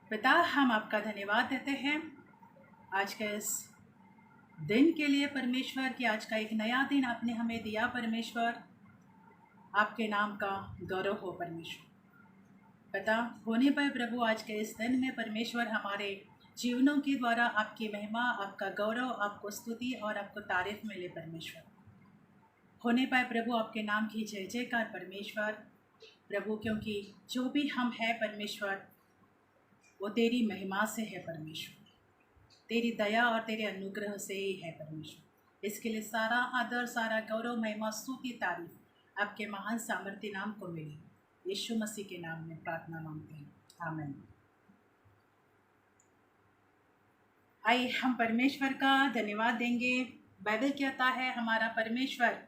पिता, हम आपका धन्यवाद देते हैं आज के इस दिन के लिए परमेश्वर कि आज का एक नया दिन आपने हमें दिया। परमेश्वर, आपके नाम का गौरव हो परमेश्वर। पिता, होने पर प्रभु आज के इस दिन में परमेश्वर हमारे जीवनों के द्वारा आपकी महिमा, आपका गौरव, आपको स्तुति और आपको तारीफ मिले परमेश्वर। होने पर प्रभु आपके नाम की जय जयकार परमेश्वर। प्रभु, क्योंकि जो भी हम हैं परमेश्वर वो तेरी महिमा से है परमेश्वर, तेरी दया और तेरे अनुग्रह से ही है परमेश्वर। इसके लिए सारा आदर, सारा गौरव, महिमा, स्तुति, तारीफ आपके महान सामर्थ्य नाम को मिले। यीशु मसीह के नाम में प्रार्थना मांगते हैं, आमीन। आइए हम परमेश्वर का धन्यवाद देंगे। बाइबल कहता है हमारा परमेश्वर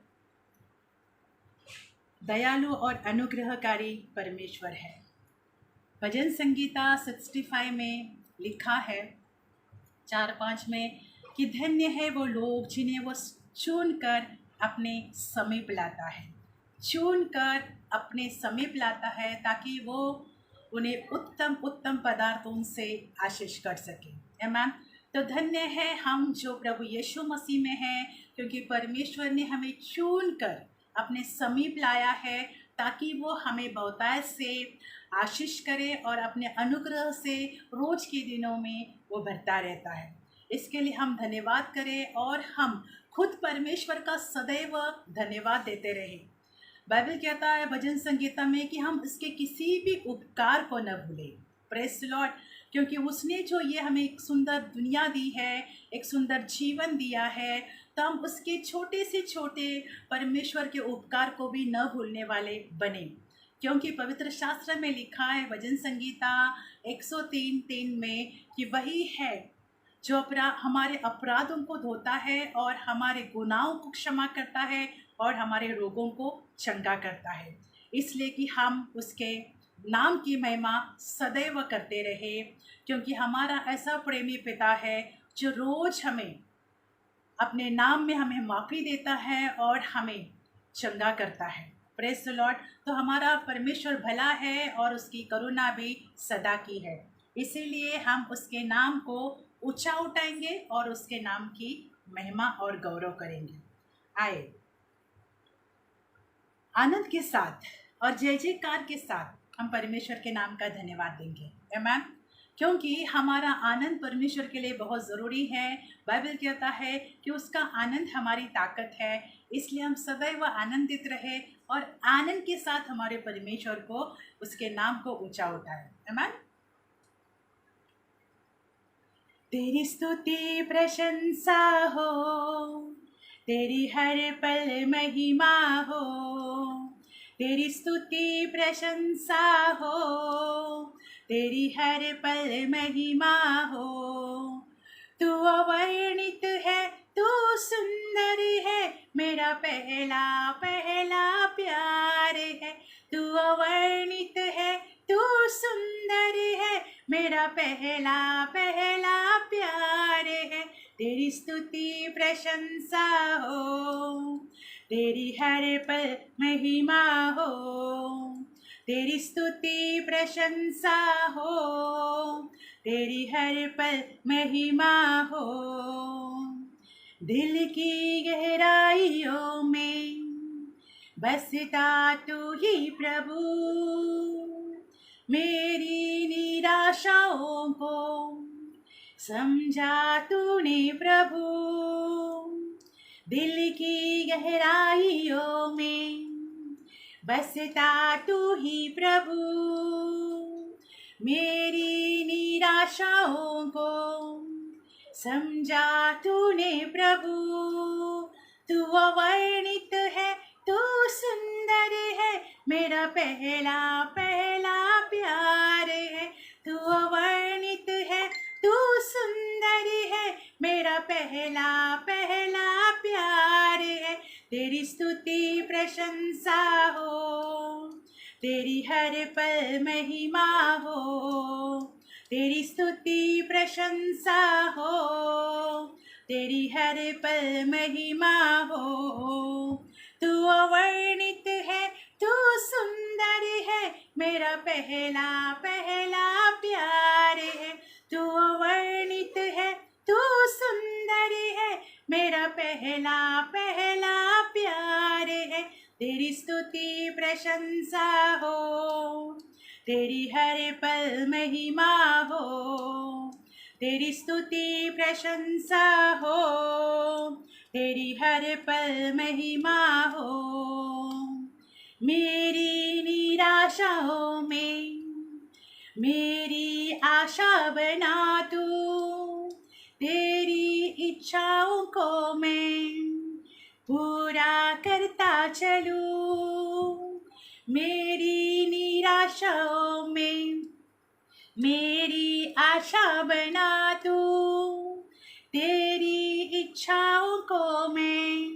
दयालु और अनुग्रहकारी परमेश्वर है। भजन संगीता 65 में लिखा है 4-5 में कि धन्य है वो लोग जिन्हें वो चुन कर अपने समीप लाता है, चुन कर अपने समीप लाता है ताकि वो उन्हें उत्तम उत्तम पदार्थों से आशीष कर सके। आमीन। तो धन्य है हम जो प्रभु यीशु मसीह में हैं, क्योंकि परमेश्वर ने हमें चुन कर अपने समीप लाया है ताकि वो हमें बहुतायत से आशीष करे और अपने अनुग्रह से रोज के दिनों में वो भरता रहता है। इसके लिए हम धन्यवाद करें और हम खुद परमेश्वर का सदैव धन्यवाद देते रहें। बाइबल कहता है भजन संगीता में कि हम इसके किसी भी उपकार को न भूलें। Praise the Lord. क्योंकि उसने जो ये हमें एक सुंदर दुनिया दी है, एक सुंदर जीवन दिया है, तो हम उसके छोटे से छोटे परमेश्वर के उपकार को भी न भूलने वाले बने। क्योंकि पवित्र शास्त्र में लिखा है भजन संगीता 103:3 में कि वही है जो हमारे अपराधों को धोता है और हमारे गुनाहों को क्षमा करता है और हमारे रोगों को चंगा करता है। इसलिए कि हम उसके नाम की महिमा सदैव करते रहे, क्योंकि हमारा ऐसा प्रेमी पिता है जो रोज हमें अपने नाम में हमें माफ़ी देता है और हमें चंगा करता है। Praise the Lord. तो हमारा परमेश्वर भला है और उसकी करुणा भी सदा की है। इसीलिए हम उसके नाम को ऊंचा उठाएंगे और उसके नाम की महिमा और गौरव करेंगे। आए आनंद के साथ और जय जयकार के साथ हम परमेश्वर के नाम का धन्यवाद देंगे। आमीन। क्योंकि हमारा आनंद परमेश्वर के लिए बहुत ज़रूरी है। बाइबल कहता है कि उसका आनंद हमारी ताकत है। इसलिए हम सदैव आनंदित रहे और आनंद के साथ हमारे परमेश्वर को, उसके नाम को ऊंचा उठाए। आमीन। तेरी स्तुति प्रशंसा हो, तेरी हर पल महिमा हो, तेरी स्तुति प्रशंसा हो, तेरी हर पल महिमा हो। तू अवर्णित है, तू सुंदर है, मेरा पहला पहला प्यार है। तू अवर्णित है, तू सुंदर है, मेरा पहला पहला प्यार है। तेरी स्तुति प्रशंसा हो, तेरी हर पल महिमा हो, तेरी स्तुति प्रशंसा हो, तेरी हर पल महिमा हो। दिल की गहराइयों में बसता तू ही प्रभु, मेरी निराशाओं को समझा तूने प्रभु। दिल की गहराइयों में बसता तू ही प्रभु, मेरी निराशाओं को समझा तूने प्रभु। तू अवर्णित है, तू सुंदर है, मेरा पहला पहला प्यार है। तू अवर्णित है, तू सुंदर है, मेरा पहला पहला प्यार है। तेरी स्तुति प्रशंसा हो, तेरी हर पल महिमा हो, तेरी स्तुति प्रशंसा हो, तेरी हर पल महिमा हो। तू अवर्णित है, तू सुंदर है, मेरा पहला पहला प्यार पहला पहला प्यार है। तेरी स्तुति प्रशंसा हो, तेरी हर पल महिमा हो। तेरी स्तुति प्रशंसा हो, तेरी हर पल महिमा हो। मेरी निराशाओं में मेरी आशा बना तू, तेरी इच्छाओं को मैं पूरा करता चलूं। मेरी निराशाओं में मेरी आशा बना तू, तेरी इच्छाओं को मैं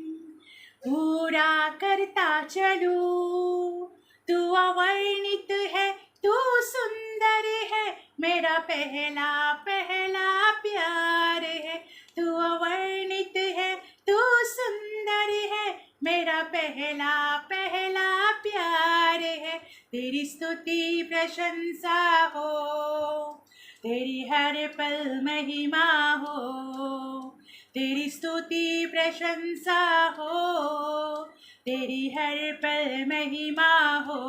पूरा करता चलूं। तू अवर्णित है, तू सुंदर है, मेरा पहला पहला प्यार है। तू अवर्णित है, तू सुंदर है, मेरा पहला पहला प्यार है। तेरी स्तुति प्रशंसा हो, तेरी हर पल महिमा हो। तेरी स्तुति प्रशंसा हो, तेरी हर पल महिमा हो।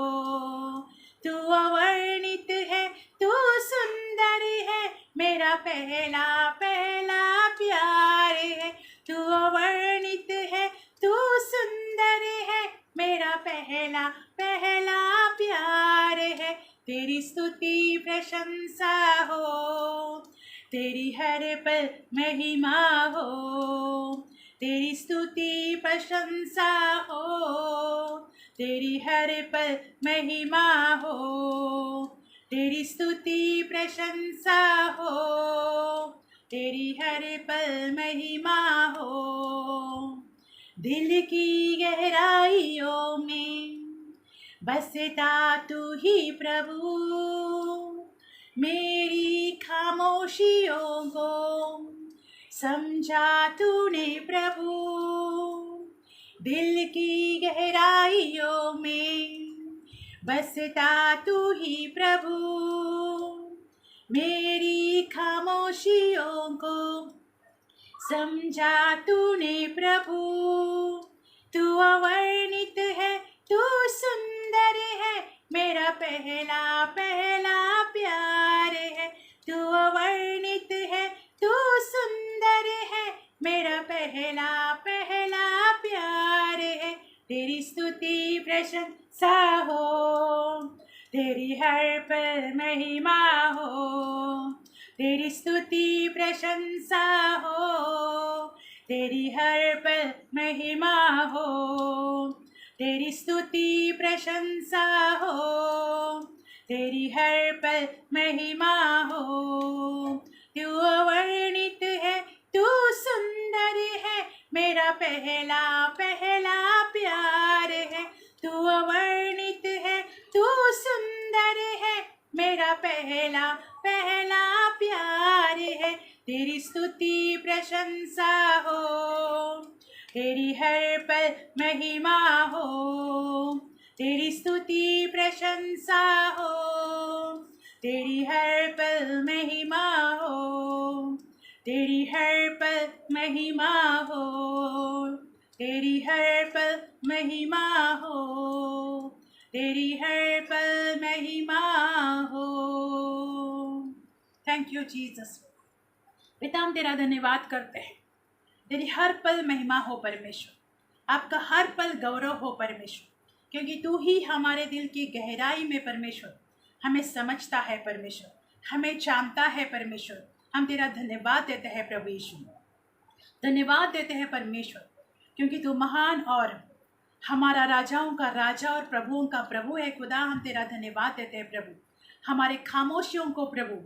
तू अवर्णित है, तू सुंदर है, मेरा पहला पहला प्यार है। तू अवर्णित है, तू सुंदर है, मेरा पहला पहला प्यार है। तेरी स्तुति प्रशंसा हो, तेरी हर पल महिमा हो। तेरी स्तुति प्रशंसा हो, तेरी हर पल महिमा हो। तेरी स्तुति प्रशंसा हो, तेरी हर पल महिमा हो। दिल की गहराइयों में बसता तू ही प्रभु, मेरी खामोशियों को समझा तूने प्रभु। दिल की गहराइयों में बसता तू ही प्रभु, मेरी खामोशियों को समझा तूने प्रभु। तू अवर्णित है, तू सुंदर है, मेरा पहला पहला प्यार है। तू अवर्णित है, तू सुंदर है, मेरा पहला पहला प्यार है। तेरी स्तुति प्रशंसा हो, तेरी हर पल महिमा हो। तेरी स्तुति प्रशंसा हो, तेरी हर पल महिमा हो। तेरी स्तुति प्रशंसा हो, तेरी हर पल महिमा हो। तू अवर्णित है, तू सुंदर है, मेरा पहला पहला प्यार है। तू अवर्णित है, तू सुंदर है, मेरा पहला पहला प्यार है। तेरी स्तुति प्रशंसा हो, तेरी हर पल महिमा हो। तेरी स्तुति प्रशंसा हो, तेरी हर पल महिमा हो। तेरी हर पल महिमा हो, तेरी हर पल महिमा हो। तेरी हर पल महिमा हो। Thank you Jesus. पिता हम तेरा धन्यवाद करते हैं, तेरी हर पल महिमा हो परमेश्वर, आपका हर पल गौरव हो परमेश्वर, क्योंकि तू ही हमारे दिल की गहराई में परमेश्वर हमें समझता है परमेश्वर, हमें जानता है परमेश्वर। हम तेरा धन्यवाद देते हैं प्रभु यीशु, धन्यवाद देते हैं परमेश्वर, क्योंकि तू महान और हमारा राजाओं का राजा और प्रभुओं का प्रभु है। खुदा हम तेरा धन्यवाद देते हैं प्रभु, हमारे खामोशियों को प्रभु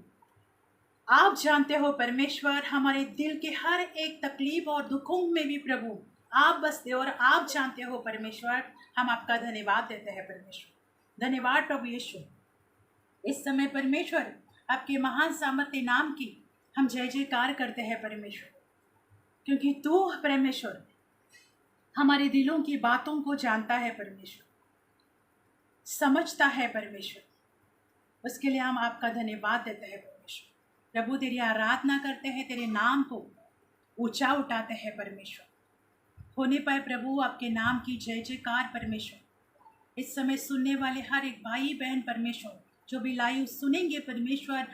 आप जानते हो परमेश्वर, हमारे दिल के हर एक तकलीफ और दुखों में भी प्रभु आप बसते हो और आप जानते हो परमेश्वर। हम आपका धन्यवाद देते हैं परमेश्वर। धन्यवाद प्रभु यीशु। इस समय परमेश्वर आपके महान सामर्थ्य नाम की हम जय जयकार करते हैं परमेश्वर, क्योंकि तू परमेश्वर हमारे दिलों की बातों को जानता है परमेश्वर, समझता है परमेश्वर। उसके लिए हम आपका धन्यवाद देते हैं परमेश्वर। प्रभु तेरी आराधना करते हैं, तेरे नाम को ऊंचा उठाते हैं परमेश्वर। होने पर प्रभु आपके नाम की जय जयकार परमेश्वर। इस समय सुनने वाले हर एक भाई बहन परमेश्वर, जो भी लाइव सुनेंगे परमेश्वर,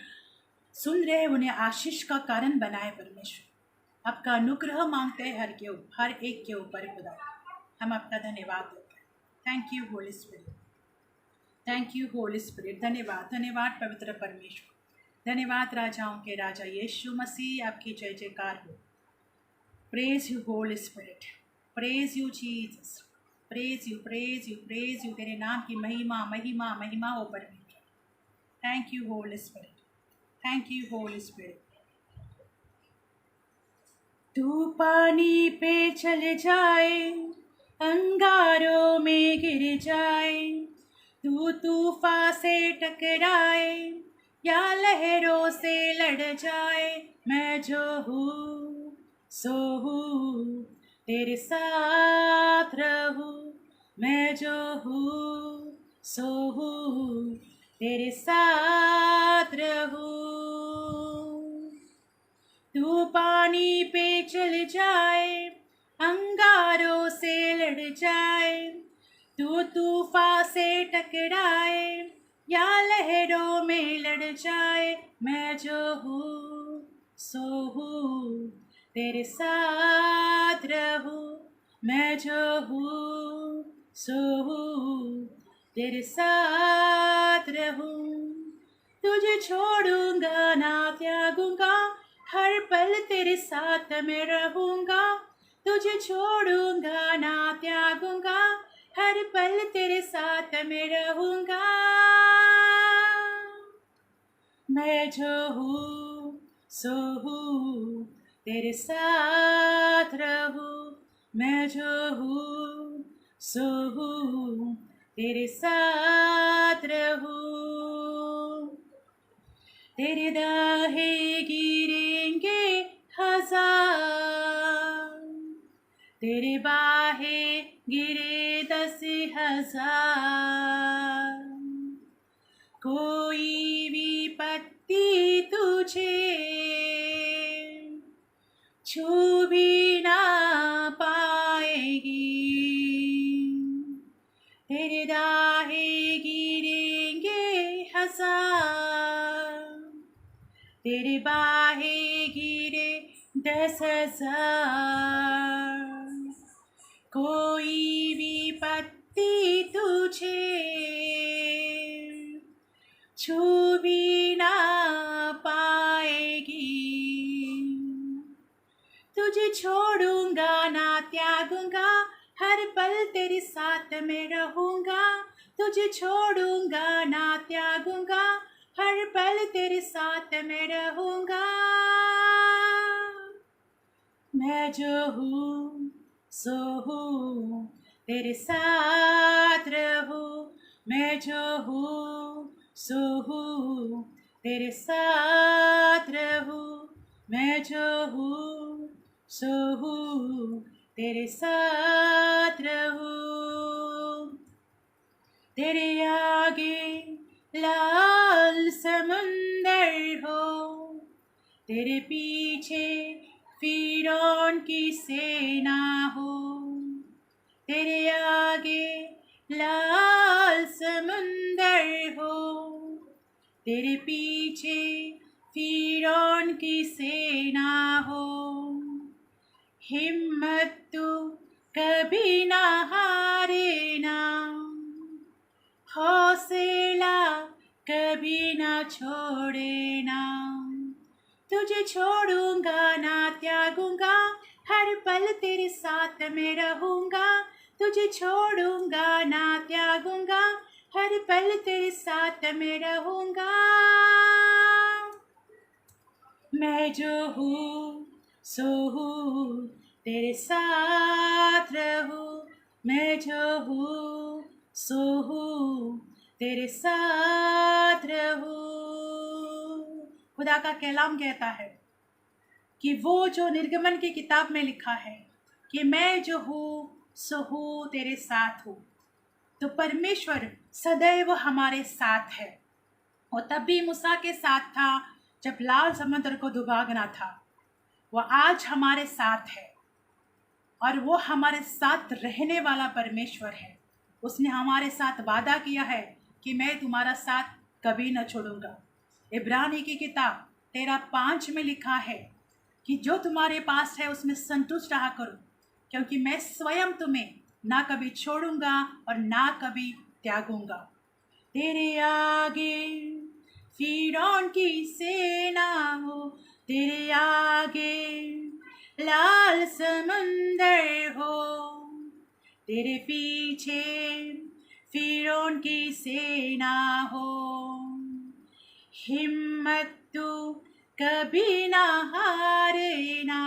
सुन रहे उन्हें आशीष का कारण बनाए परमेश्वर। आपका अनुग्रह मांगते हैं हर एक के ऊपर खुदा। हम आपका धन्यवाद देते हैं। Thank you Holi spirit, thank you Holi spirit. धन्यवाद, धन्यवाद पवित्र परमेश्वर, धन्यवाद राजाओं के राजा यीशु मसीह, आपकी जय जयकार हो। Praise you Holi spirit, praise you Jesus, praise you, praise you, praise you. तेरे नाम की महिमा महिमा महिमा हो परमेश्वर। Thank you Holi spirit, thank you Holi spirit. तू पानी पे चल जाए, अंगारों में गिर जाए, तू तूफान से टकराए या लहरों से लड़ जाए, मैं जो हूँ सो हूँ, तेरे साथ रहूँ। मैं जो हूँ सो हूँ, तेरे साथ रहूँ। तू पानी पे चल जाए, अंगारों से लड़ जाए, तू तूफान से टकराए या लहरों में लड़ जाए, मैं जो हूँ सो हूँ, तेरे साथ रहूँ। मैं जो हूँ सो हूँ, तेरे साथ रहूँ। तुझे छोड़ूंगा ना त्यागूंगा, हर पल तेरे साथ मैं रहूंगा। तुझे छोड़ूंगा ना त्यागूंगा, हर पल तेरे साथ मैं रहूंगा। मैं जो हूँ सो हूँ, तेरे साथ रहूँ। मैं जो हूँ सो हूँ, तेरे साथ रहूँ। तेरे दाहे गिरेंगे हजार, तेरे बाहे गिरे 10,000, कोई विपत्ति तुझे छू भी ना पाएगी। तेरे दाहे गिरेंगे 1000, तेरे बाहे गिरे 10,000, कोई विपत्ति तुझे छू भी ना पाएगी। तुझे छोड़ूंगा ना त्यागूंगा, हर पल तेरे साथ मैं रहूंगा। तुझे छोड़ूंगा ना त्यागूंगा, हर पल तेरे साथ मैं रहूंगा। मैं जो हूँ सो हूँ, तेरे साथ रहूँ। मैं जो हूँ सो हूँ, तेरे साथ रहूँ। मैं जो हूँ सो हूँ, तेरे साथ रहूँ। तेरे आगे लाल समुंदर हो, तेरे पीछे फिरौन की सेना हो। तेरे आगे लाल समुंदर हो, तेरे पीछे फिरौन की सेना हो। हिम्मत तू कभी ना हारे ना, हौसला कभी ना छोड़े ना। तुझे छोड़ूंगा ना त्यागूंगा, हर पल तेरे साथ मैं रहूंगा। तुझे छोड़ूंगा ना त्यागूंगा, हर पल तेरे साथ मैं रहूंगा। मैं जो हूँ सो हूँ, तेरे साथ रहूँ। मैं जो हूँ सो हूँ, तेरे साथ रहूँ। खुदा का कलाम कहता है कि वो जो निर्गमन की किताब में लिखा है कि मैं जो हूँ सो हूँ, तेरे साथ हूँ। तो परमेश्वर सदैव हमारे साथ है। और तब भी मूसा के साथ था जब लाल समुद्र को दुभागना था। वह आज हमारे साथ है। और वो हमारे साथ रहने वाला परमेश्वर है। उसने हमारे साथ वादा किया है कि मैं तुम्हारा साथ कभी न छोड़ूंगा। इब्रानी की किताब 13:5 में लिखा है कि जो तुम्हारे पास है उसमें संतुष्ट रहा करो, क्योंकि मैं स्वयं तुम्हें ना कभी छोड़ूंगा और ना कभी त्यागूंगा। तेरे आगे फिरौन की सेना हो, तेरे आगे लाल समंदर हो, तेरे पीछे फिरौन की सेना हो। हिम्मत तू कभी ना हारे ना,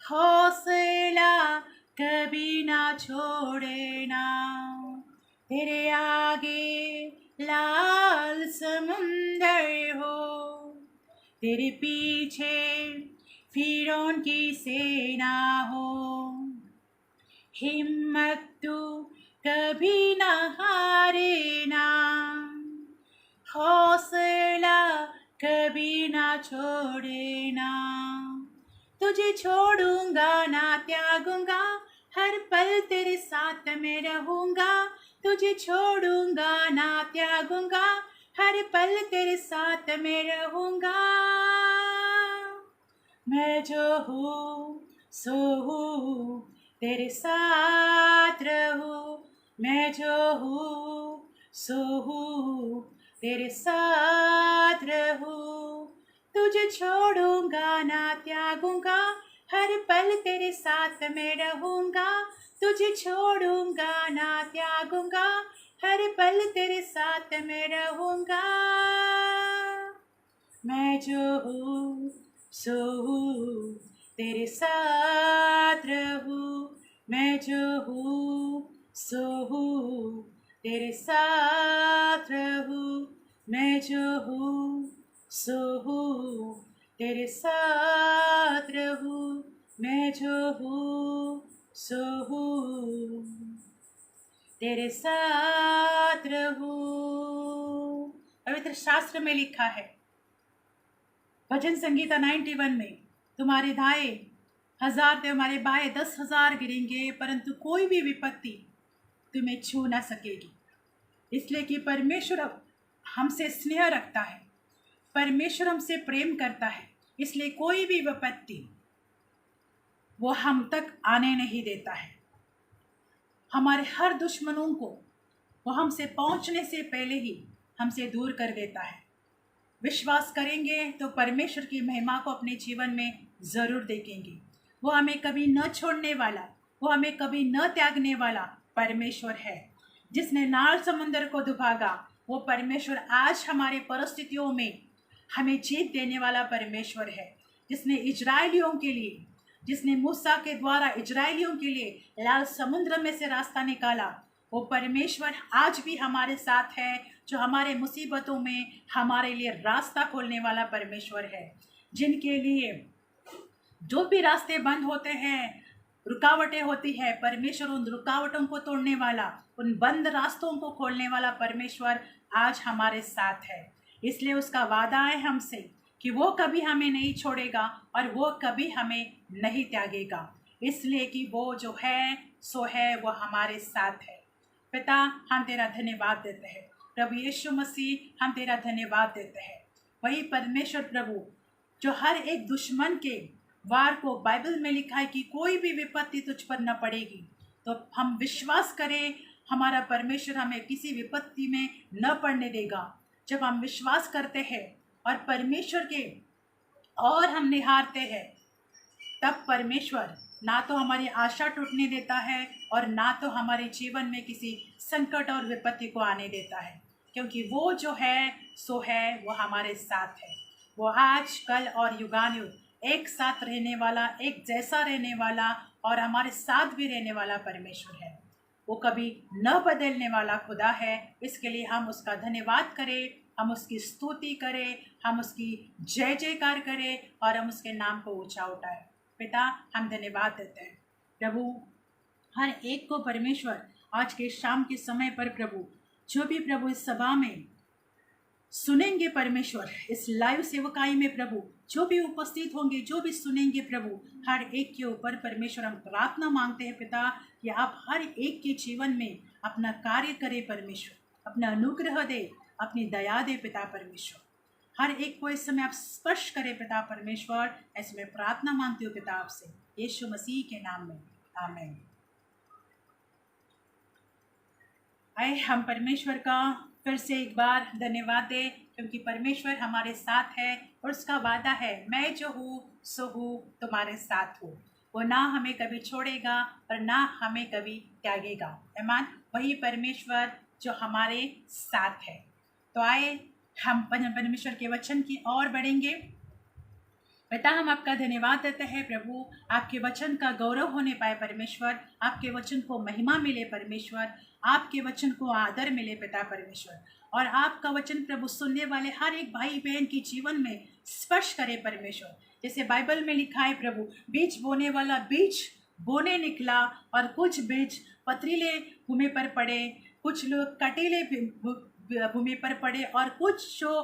हौसला कभी ना छोड़े ना। तेरे आगे लाल समुंदर हो, तेरे पीछे फिरौन की सेना हो। हिम्मत तू कभी ना हारे ना, हौसला कभी ना छोड़े ना। तुझे छोड़ूंगा ना त्यागूंगा, हर पल तेरे साथ में रहूंगा। तुझे छोड़ूंगा ना त्यागूंगा, हर पल तेरे साथ में रहूंगा। मैं जो हूँ सो हूँ, तेरे साथ रहूँ। मैं जो हूँ सो हूँ, तेरे साथ रहूँ। तुझे छोड़ूंगा ना त्यागूंगा, हर पल तेरे साथ में रहूंगा। तुझे छोड़ूंगा ना त्यागूंगा, हर पल तेरे साथ में रहूंगा। मैं जो हूँ सो हूँ, तेरे साथ रहूँ। मैं जो हूँ सो हूँ, तेरे साथ रहूँ। मैं जो हूँ सो हूँ, तेरे साथ रहूँ। मैं जो हूँ सो हूँ, तेरे साथ रहूँ। पवित्र शास्त्र में लिखा है, भजन संगीता 91 में, तुम्हारे दाएं 1000 तुम्हारे बाएं 10,000 गिरेंगे, परंतु कोई भी विपत्ति तुम्हें छू ना सकेगी। इसलिए कि परमेश्वर हमसे स्नेह रखता है, परमेश्वर हमसे प्रेम करता है, इसलिए कोई भी विपत्ति वो हम तक आने नहीं देता है। हमारे हर दुश्मनों को वो हमसे पहुंचने से पहले ही हमसे दूर कर देता है। विश्वास करेंगे तो परमेश्वर की महिमा को अपने जीवन में ज़रूर देखेंगे। वो हमें कभी न छोड़ने वाला, वो हमें कभी न त्यागने वाला परमेश्वर है। जिसने लाल समुंदर को दुभागा, वो परमेश्वर आज हमारे परिस्थितियों में हमें जीत देने वाला परमेश्वर है। जिसने इजरायलियों के लिए, जिसने मूसा के द्वारा इजरायलियों के लिए लाल समुद्र में से रास्ता निकाला, वो परमेश्वर आज भी हमारे साथ है, जो हमारे मुसीबतों में हमारे लिए रास्ता खोलने वाला परमेश्वर है। जिनके लिए जो भी रास्ते बंद होते हैं, रुकावटें होती है, परमेश्वर उन रुकावटों को तोड़ने वाला, उन बंद रास्तों को खोलने वाला परमेश्वर आज हमारे साथ है। इसलिए उसका वादा है हमसे कि वो कभी हमें नहीं छोड़ेगा और वो कभी हमें नहीं त्यागेगा। इसलिए कि वो जो है सो है, वो हमारे साथ है। पिता, हम तेरा धन्यवाद देते हैं। प्रभु यीशु मसीह, हम तेरा धन्यवाद देते हैं। वही परमेश्वर प्रभु जो हर एक दुश्मन के वार को बाइबल में लिखा है कि कोई भी विपत्ति तुझ पर न पड़ेगी, तो हम विश्वास करें हमारा परमेश्वर हमें किसी विपत्ति में न पड़ने देगा। जब हम विश्वास करते हैं और परमेश्वर के और हम निहारते हैं, तब परमेश्वर ना तो हमारी आशा टूटने देता है और ना तो हमारे जीवन में किसी संकट और विपत्ति को आने देता है, क्योंकि वो जो है सो है, वो हमारे साथ है। वो आज कल और युगानुयुग एक साथ रहने वाला, एक जैसा रहने वाला और हमारे साथ भी रहने वाला परमेश्वर है। वो कभी न बदलने वाला खुदा है। इसके लिए हम उसका धन्यवाद करें, हम उसकी स्तुति करें, हम उसकी जय जयकार करें और हम उसके नाम को ऊंचा उठाएं। पिता, हम धन्यवाद देते हैं प्रभु, हर एक को परमेश्वर आज के शाम के समय पर प्रभु, जो भी प्रभु इस सभा में सुनेंगे परमेश्वर इस लाइव सेवकाई में प्रभु, जो भी उपस्थित होंगे, जो भी सुनेंगे प्रभु, हर एक के ऊपर परमेश्वर हम प्रार्थना मांगते हैं पिता कि आप हर एक के जीवन में अपना कार्य करें परमेश्वर, अपना अनुग्रह दे, अपनी दया दे पिता परमेश्वर। हर एक को इस समय आप स्पर्श करें पिता परमेश्वर, ऐसे मैं प्रार्थना मांगती हूँ पिता आपसे, यीशु मसीह के नाम में, आमीन। आए हम परमेश्वर का फिर से एक बार धन्यवाद दें, क्योंकि परमेश्वर हमारे साथ है और उसका वादा है, मैं जो हूँ सो हूँ तुम्हारे साथ हूँ। वो ना हमें कभी छोड़ेगा और ना हमें कभी त्यागेगा। आमीन। वही परमेश्वर जो हमारे साथ है। तो आए हम परमेश्वर के वचन की ओर बढ़ेंगे। पिता हम आपका धन्यवाद देते हैं प्रभु, आपके वचन का गौरव होने पाए परमेश्वर, आपके वचन को महिमा मिले परमेश्वर, आपके वचन को आदर मिले पिता परमेश्वर, और आपका वचन प्रभु सुनने वाले हर एक भाई बहन के जीवन में स्पर्श करे परमेश्वर। जैसे बाइबल में लिखा है प्रभु, बीज बोने वाला बीज बोने निकला और कुछ बीज पथरीले भूमि पर पड़े, कुछ लोग कटीले भूमि पर पड़े और कुछ जो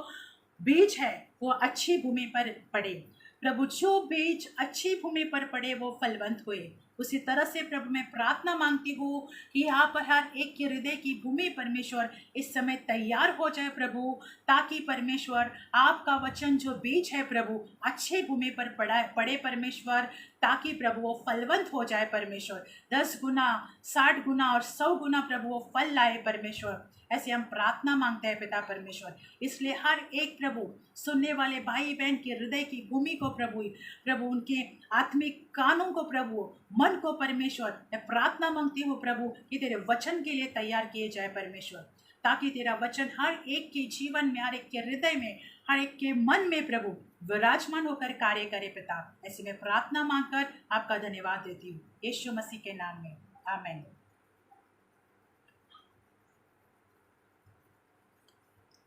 बीज है वो अच्छी भूमि पर पड़े। प्रभु जो बीज अच्छी भूमि पर पड़े वो फलवंत हुए। उसी तरह से प्रभु मैं प्रार्थना मांगती हूँ कि यहाँ पर हर एक के हृदय की भूमि परमेश्वर इस समय तैयार हो जाए प्रभु, ताकि परमेश्वर आपका वचन जो बीज है प्रभु अच्छे भूमि पर पड़े परमेश्वर, ताकि प्रभु वो फलवंत हो जाए परमेश्वर, 10 गुना 60 गुना और 100 गुना प्रभु वो फल लाए परमेश्वर। ऐसे हम प्रार्थना मांगते हैं पिता परमेश्वर। इसलिए हर एक प्रभु सुनने वाले भाई बहन के हृदय की भूमि को प्रभु उनके आत्मिक कानों को प्रभु, मन को परमेश्वर, मैं प्रार्थना मांगती हूँ प्रभु कि तेरे वचन के लिए तैयार किए जाए परमेश्वर, ताकि तेरा वचन हर एक के जीवन में, हर एक के हृदय में, हर एक के मन में प्रभु विराजमान होकर कार्य करे पिता। ऐसे मैं प्रार्थना मांगकर आपका धन्यवाद देती हूँ यीशु मसीह के नाम में, आमीन।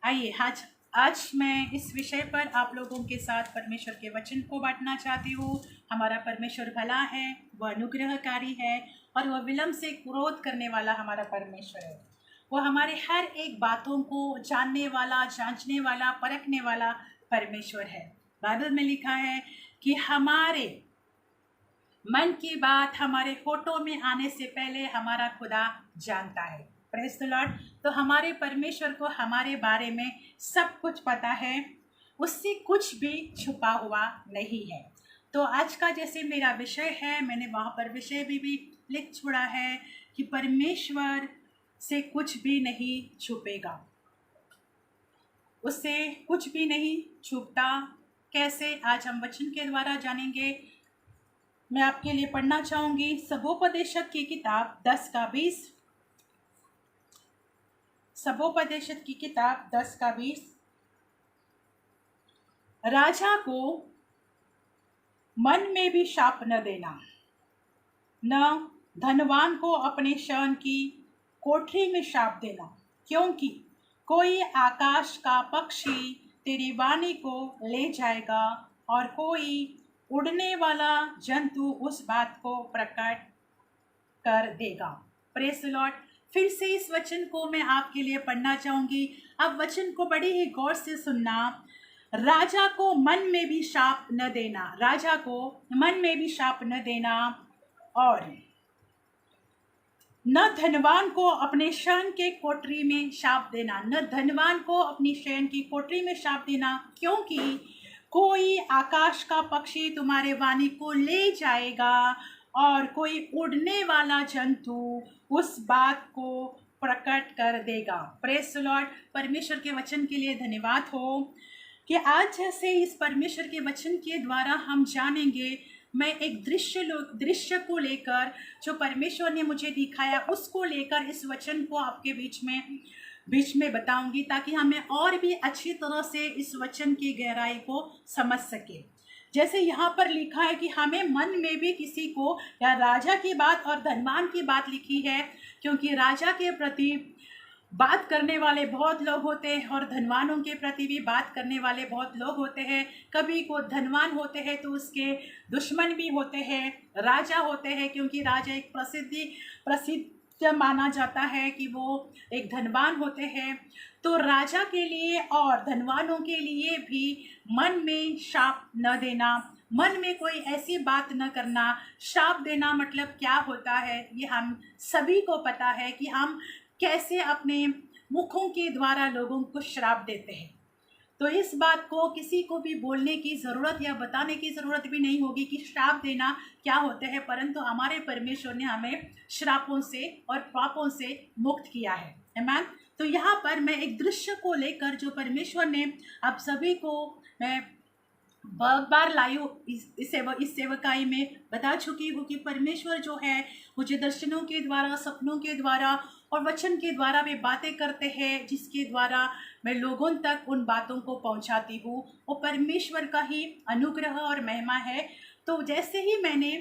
आइए आज मैं इस विषय पर आप लोगों के साथ परमेश्वर के वचन को बांटना चाहती हूँ। हमारा परमेश्वर भला है, वह अनुग्रहकारी है और वह विलम्ब से क्रोध करने वाला हमारा परमेश्वर है। वह हमारे हर एक बातों को जानने वाला, जांचने वाला, परखने वाला परमेश्वर है। बाइबल में लिखा है कि हमारे मन की बात हमारे होठों में आने से पहले हमारा खुदा जानता है। Praise the Lord. तो हमारे परमेश्वर को हमारे बारे में सब कुछ पता है, उससे कुछ भी छुपा हुआ नहीं है। तो आज का जैसे मेरा विषय है, मैंने वहाँ पर विषय भी लिख छोड़ा है कि परमेश्वर से कुछ भी नहीं छुपेगा, उससे कुछ भी नहीं छुपता। कैसे, आज हम वचन के द्वारा जानेंगे। मैं आपके लिए पढ़ना चाहूँगी सबोपदेशक की किताब 10:20। सबोपदेशक की किताब 10:20। राजा को मन में भी शाप न देना, न धनवान को अपने शयन की कोठरी में शाप देना, क्योंकि कोई आकाश का पक्षी तेरी वाणी को ले जाएगा और कोई उड़ने वाला जंतु उस बात को प्रकट कर देगा। Praise the Lord. फिर से इस वचन को मैं आपके लिए पढ़ना चाहूँगी। अब वचन को बड़ी ही गौर से सुनना। राजा को मन में भी शाप न देना, राजा को मन में भी शाप न देना, और न धनवान को अपने शयन के कोठरी में शाप देना, न धनवान को अपनी शयन की कोठरी में शाप देना, क्योंकि कोई आकाश का पक्षी तुम्हारे वाणी को ले जाएगा और कोई उड़ने वाला जंतु उस बात को प्रकट कर देगा। Praise the Lord. परमेश्वर के वचन के लिए धन्यवाद हो कि आज जैसे इस परमेश्वर के वचन के द्वारा हम जानेंगे। मैं एक दृश्य को लेकर, जो परमेश्वर ने मुझे दिखाया, उसको लेकर इस वचन को आपके बीच में बताऊंगी, ताकि हमें और भी अच्छी तरह से इस वचन की गहराई को समझ सके। जैसे यहाँ पर लिखा है कि हमें मन में भी किसी को, या राजा की बात और धनवान की बात लिखी है, क्योंकि राजा के प्रति बात करने वाले बहुत लोग होते हैं और धनवानों के प्रति भी बात करने वाले बहुत लोग होते हैं। कभी को धनवान होते हैं तो उसके दुश्मन भी होते हैं, राजा होते हैं, क्योंकि राजा एक प्रसिद्ध जब माना जाता है कि वो एक धनवान होते हैं, तो राजा के लिए और धनवानों के लिए भी मन में शाप न देना, मन में कोई ऐसी बात न करना। शाप देना मतलब क्या होता है, ये हम सभी को पता है कि हम कैसे अपने मुखों के द्वारा लोगों को श्राप देते हैं। तो इस बात को किसी को भी बोलने की ज़रूरत या बताने की ज़रूरत भी नहीं होगी कि श्राप देना क्या होते हैं, परंतु हमारे परमेश्वर ने हमें श्रापों से और पापों से मुक्त किया है। आमीन। तो यहाँ पर मैं एक दृश्य को लेकर जो परमेश्वर ने आप सभी को मैं बार लाई हूँ इस सेवकाई में बता चुकी हूँ कि परमेश्वर जो है मुझे दर्शनों के द्वारा, सपनों के द्वारा और वचन के द्वारा वे बातें करते हैं, जिसके द्वारा मैं लोगों तक उन बातों को पहुंचाती हूँ। वो परमेश्वर का ही अनुग्रह और महिमा है। तो जैसे ही मैंने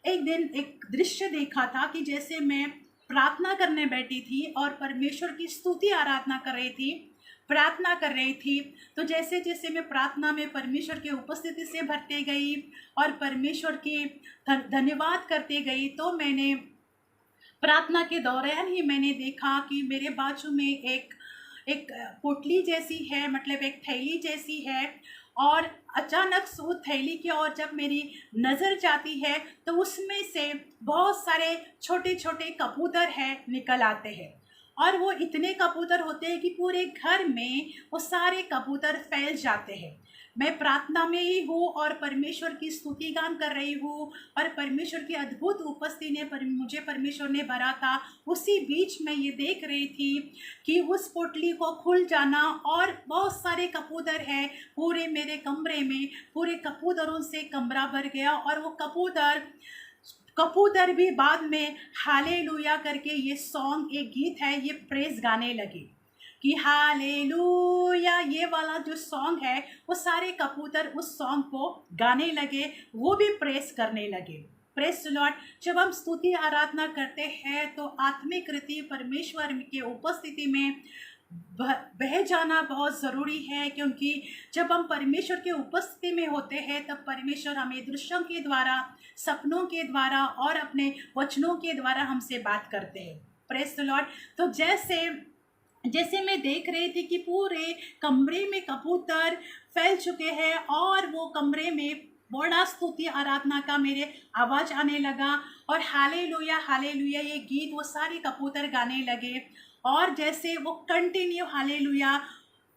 एक दिन एक दृश्य देखा था कि जैसे मैं प्रार्थना करने बैठी थी और परमेश्वर की स्तुति आराधना कर रही थी, प्रार्थना कर रही थी, तो जैसे जैसे मैं प्रार्थना में परमेश्वर की उपस्थिति से भरते गई और परमेश्वर की धन्यवाद करते गई, तो मैंने प्रार्थना के दौरान ही मैंने देखा कि मेरे बाजू में एक पोटली जैसी है, मतलब एक थैली जैसी है, और अचानक से उस थैली की ओर जब मेरी नज़र जाती है तो उसमें से बहुत सारे छोटे छोटे कबूतर है निकल आते हैं, और वो इतने कबूतर होते हैं कि पूरे घर में वो सारे कबूतर फैल जाते हैं। मैं प्रार्थना में ही हूँ और परमेश्वर की स्तुति गान कर रही हूँ और परमेश्वर की अद्भुत उपस्थिति ने मुझे परमेश्वर ने भरा था। उसी बीच मैं ये देख रही थी कि उस पोटली को खुल जाना और बहुत सारे कबूतर है पूरे मेरे कमरे में, पूरे कबूतरों से कमरा भर गया। और वो कबूतर भी बाद में हालेलुया करके, ये सॉन्ग एक गीत है, ये प्रेज गाने लगे कि हालेलुया, ये वाला जो सॉन्ग है वो सारे कबूतर उस सॉन्ग को गाने लगे, वो भी प्रेस करने लगे। Press Lord. जब हम स्तुति आराधना करते हैं तो आत्मिक रीति परमेश्वर के उपस्थिति में बह जाना बहुत ज़रूरी है, क्योंकि जब हम परमेश्वर के उपस्थिति में होते हैं तब परमेश्वर हमें दृश्यों के द्वारा, सपनों के द्वारा और अपने वचनों के द्वारा हमसे बात करते हैं। Press Lord. तो जैसे मैं देख रही थी कि पूरे कमरे में कबूतर फैल चुके हैं और वो कमरे में बड़ा स्तुति आराधना का मेरे आवाज़ आने लगा और हालेलुया हालेलुया ये गीत वो सारे कबूतर गाने लगे, और जैसे वो कंटिन्यू हालेलुया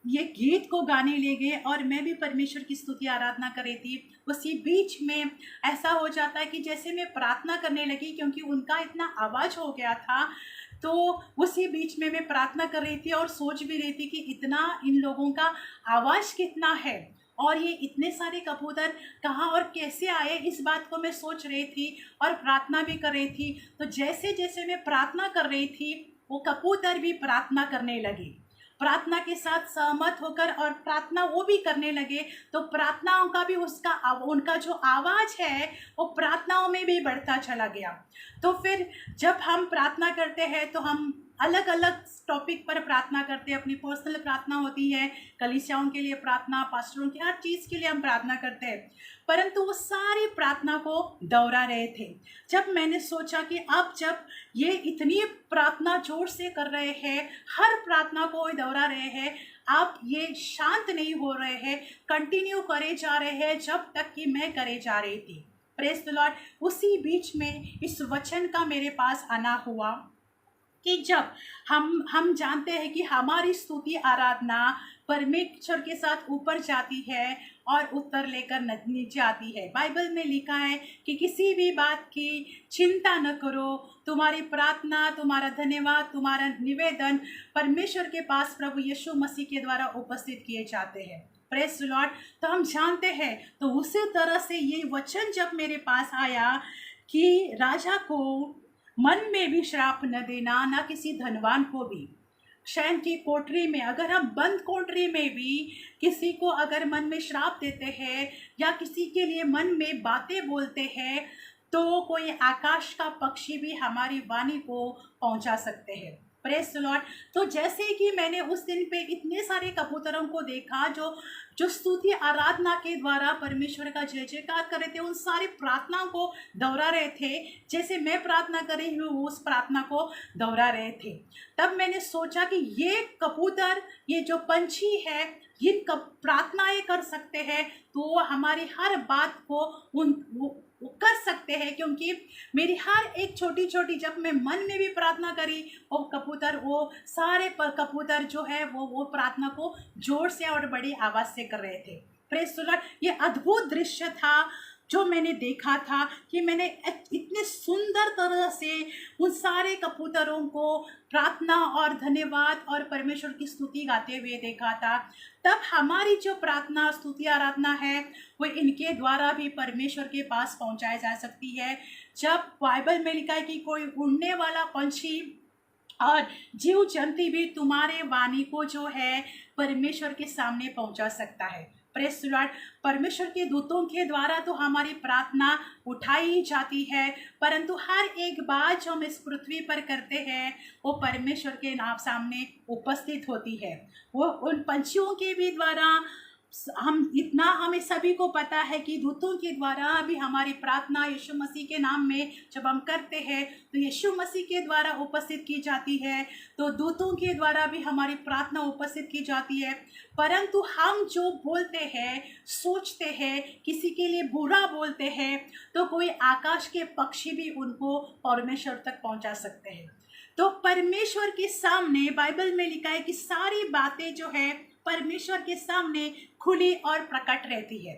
ये गीत को गाने लगे और मैं भी परमेश्वर की स्तुति आराधना कर रही थी। उसी बीच में ऐसा हो जाता है कि जैसे मैं प्रार्थना करने लगी, क्योंकि उनका इतना आवाज़ हो गया था, तो उसी बीच में मैं प्रार्थना कर रही थी और सोच भी रही थी कि इतना इन लोगों का आवाज़ कितना है और ये इतने सारे कबूतर कहाँ और कैसे आए, इस बात को मैं सोच रही थी और प्रार्थना भी कर रही थी। तो जैसे जैसे मैं प्रार्थना कर रही थी वो कबूतर भी प्रार्थना करने लगे, प्रार्थना के साथ सहमत होकर और प्रार्थना वो भी करने लगे। तो प्रार्थनाओं का भी उनका जो आवाज़ है वो प्रार्थनाओं में भी बढ़ता चला गया। तो फिर जब हम प्रार्थना करते हैं तो हम अलग अलग टॉपिक पर प्रार्थना करते हैं, अपनी पर्सनल प्रार्थना होती है, कलीसियाओं के लिए प्रार्थना, पास्टरों की हर चीज़ के लिए हम प्रार्थना करते हैं, परंतु वो सारी प्रार्थना को दोहरा रहे थे। जब मैंने सोचा कि अब जब ये इतनी प्रार्थना जोर से कर रहे हैं, हर प्रार्थना को दोहरा रहे हैं, आप ये शांत नहीं हो रहे हैं, कंटिन्यू करे जा रहे हैं जब तक कि मैं करे जा रही थी। Praise the Lord. उसी बीच में इस वचन का मेरे पास आना हुआ कि जब हम जानते हैं कि हमारी स्तुति आराधना परमेश्वर के साथ ऊपर जाती है और उत्तर लेकर नीचे आती है। बाइबल में लिखा है कि किसी भी बात की चिंता न करो, तुम्हारी प्रार्थना, तुम्हारा धन्यवाद, तुम्हारा निवेदन परमेश्वर के पास प्रभु यीशु मसीह के द्वारा उपस्थित किए जाते हैं। Praise the Lord. तो हम जानते हैं, तो उसी तरह से ये वचन जब मेरे पास आया कि राजा को मन में भी श्राप न देना, ना किसी धनवान को भी। शयन की कोठरी में, अगर हम बंद कोठरी में भी किसी को अगर मन में श्राप देते हैं या किसी के लिए मन में बातें बोलते हैं, तो कोई आकाश का पक्षी भी हमारी वाणी को पहुंचा सकते हैं। Praise the Lord. तो जैसे कि मैंने उस दिन पे इतने सारे कबूतरों को देखा जो जो स्तुति आराधना के द्वारा परमेश्वर का जय जयकार कर रहे थे, उन सारी प्रार्थनाओं को दोहरा रहे थे। जैसे मैं प्रार्थना कर रही हूँ वो उस प्रार्थना को दोहरा रहे थे। तब मैंने सोचा कि ये कबूतर, ये जो पंछी है, ये कब प्रार्थनाएं कर सकते हैं तो वो हमारी हर बात को वो कर सकते हैं, क्योंकि मेरी हर एक छोटी छोटी, जब मैं मन में भी प्रार्थना करी, वो कबूतर, वो सारे कबूतर जो है वो प्रार्थना को जोर से और बड़ी आवाज़ से कर रहे थे। Praise the Lord. ये अद्भुत दृश्य था जो मैंने देखा था कि मैंने इतने सुंदर तरह से उन सारे कबूतरों को प्रार्थना और धन्यवाद और परमेश्वर की स्तुति गाते हुए देखा था। तब हमारी जो प्रार्थना स्तुति आराधना है वो इनके द्वारा भी परमेश्वर के पास पहुंचाई जा सकती है। जब बाइबल में लिखा है कि कोई उड़ने वाला पंछी और जीव जंतु भी तुम्हारे वाणी को जो है परमेश्वर के सामने पहुंचा सकता है। Praise the Lord. परमेश्वर के दूतों के द्वारा तो हमारी प्रार्थना उठाई जाती है, परंतु हर एक बात जो हम इस पृथ्वी पर करते हैं वो परमेश्वर के नाम सामने उपस्थित होती है। वो उन पंछियों के भी द्वारा हमें सभी को पता है कि दूतों के द्वारा भी हमारी प्रार्थना यीशु मसीह के नाम में जब हम करते हैं तो यीशु मसीह के द्वारा उपस्थित की जाती है, तो दूतों के द्वारा भी हमारी प्रार्थना उपस्थित की जाती है। परंतु हम जो बोलते हैं, सोचते हैं, किसी के लिए बुरा बोलते हैं, तो कोई आकाश के पक्षी भी उनको परमेश्वर तक पहुंचा सकते हैं। तो परमेश्वर के सामने बाइबल में लिखा है कि सारी बातें जो है परमेश्वर के सामने खुली और प्रकट रहती है।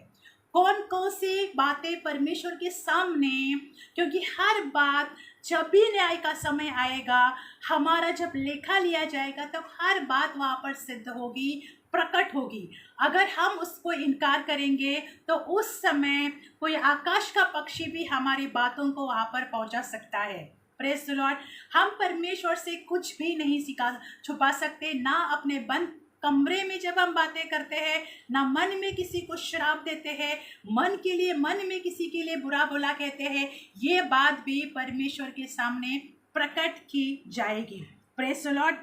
कौन कौन सी बातें परमेश्वर के सामने, क्योंकि हर बात जब भी न्याय का समय आएगा, हमारा जब लेखा लिया जाएगा, तब हर बात वहाँ पर सिद्ध होगी, प्रकट होगी। अगर हम उसको इनकार करेंगे तो उस समय कोई आकाश का पक्षी भी हमारी बातों को वहाँ पर पहुँचा सकता है। Praise the Lord. हम परमेश्वर से कुछ भी नहीं छुपा सकते, ना अपने बंद कमरे में जब हम बातें करते हैं, ना मन में किसी को श्राप देते हैं, मन में किसी के लिए बुरा भला कहते हैं, ये बात भी परमेश्वर के सामने प्रकट की जाएगी। Praise the Lord.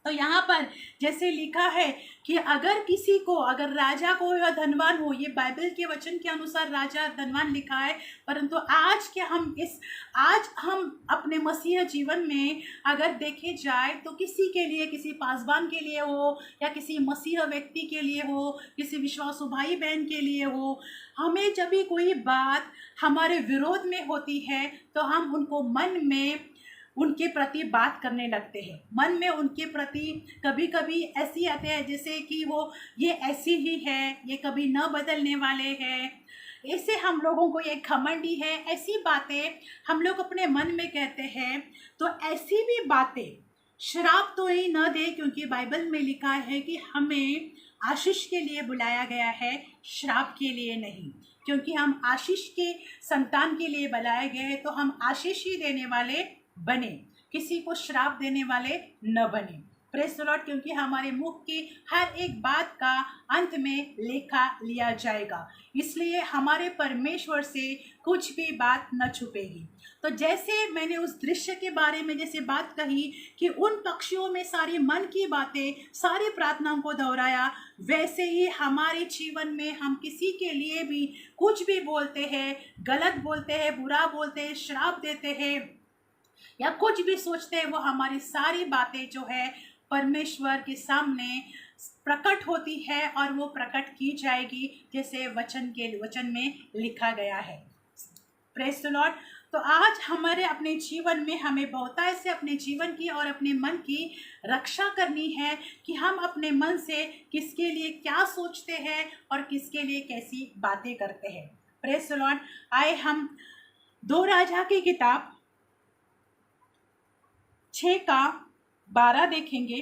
तो यहाँ पर जैसे लिखा है कि अगर राजा को या धनवान हो, ये बाइबल के वचन के अनुसार राजा धनवान लिखा है, परंतु आज हम अपने मसीह जीवन में अगर देखे जाए तो किसी के लिए, किसी पासवान के लिए हो या किसी मसीह व्यक्ति के लिए हो, किसी विश्वासु भाई बहन के लिए हो, हमें जब भी कोई बात हमारे विरोध में होती है तो हम उनको मन में उनके प्रति बात करने लगते हैं। मन में उनके प्रति कभी कभी ऐसी आते हैं जैसे कि ये ऐसी ही है, ये कभी न बदलने वाले हैं, ऐसे हम लोगों को ये घमंडी है, ऐसी बातें हम लोग अपने मन में कहते हैं। तो ऐसी भी बातें श्राप तो ही न दे, क्योंकि बाइबल में लिखा है कि हमें आशीष के लिए बुलाया गया है, श्राप के लिए नहीं। क्योंकि हम आशीष के संतान के लिए बुलाए गए हैं, तो हम आशीष ही देने वाले बने, किसी को श्राप देने वाले न बने। Praise the Lord. क्योंकि हमारे मुख की हर एक बात का अंत में लेखा लिया जाएगा, इसलिए हमारे परमेश्वर से कुछ भी बात न छुपेगी। तो जैसे मैंने उस दृश्य के बारे में जैसे बात कही कि उन पक्षियों में सारी मन की बातें, सारी प्रार्थनाओं को दोहराया, वैसे ही हमारे जीवन में हम किसी के लिए भी कुछ भी बोलते हैं, गलत बोलते हैं, बुरा बोलते हैं, श्राप देते हैं या कुछ भी सोचते हैं, वो हमारी सारी बातें जो है परमेश्वर के सामने प्रकट होती है और वो प्रकट की जाएगी, जैसे वचन में लिखा गया है। Praise the Lord. तो आज हमारे अपने जीवन में हमें बहुत ऐसे अपने जीवन की और अपने मन की रक्षा करनी है कि हम अपने मन से किसके लिए क्या सोचते हैं और किसके लिए कैसी बातें करते हैं। Praise the Lord. आए हम 2 राजा की किताब 6:12 देखेंगे।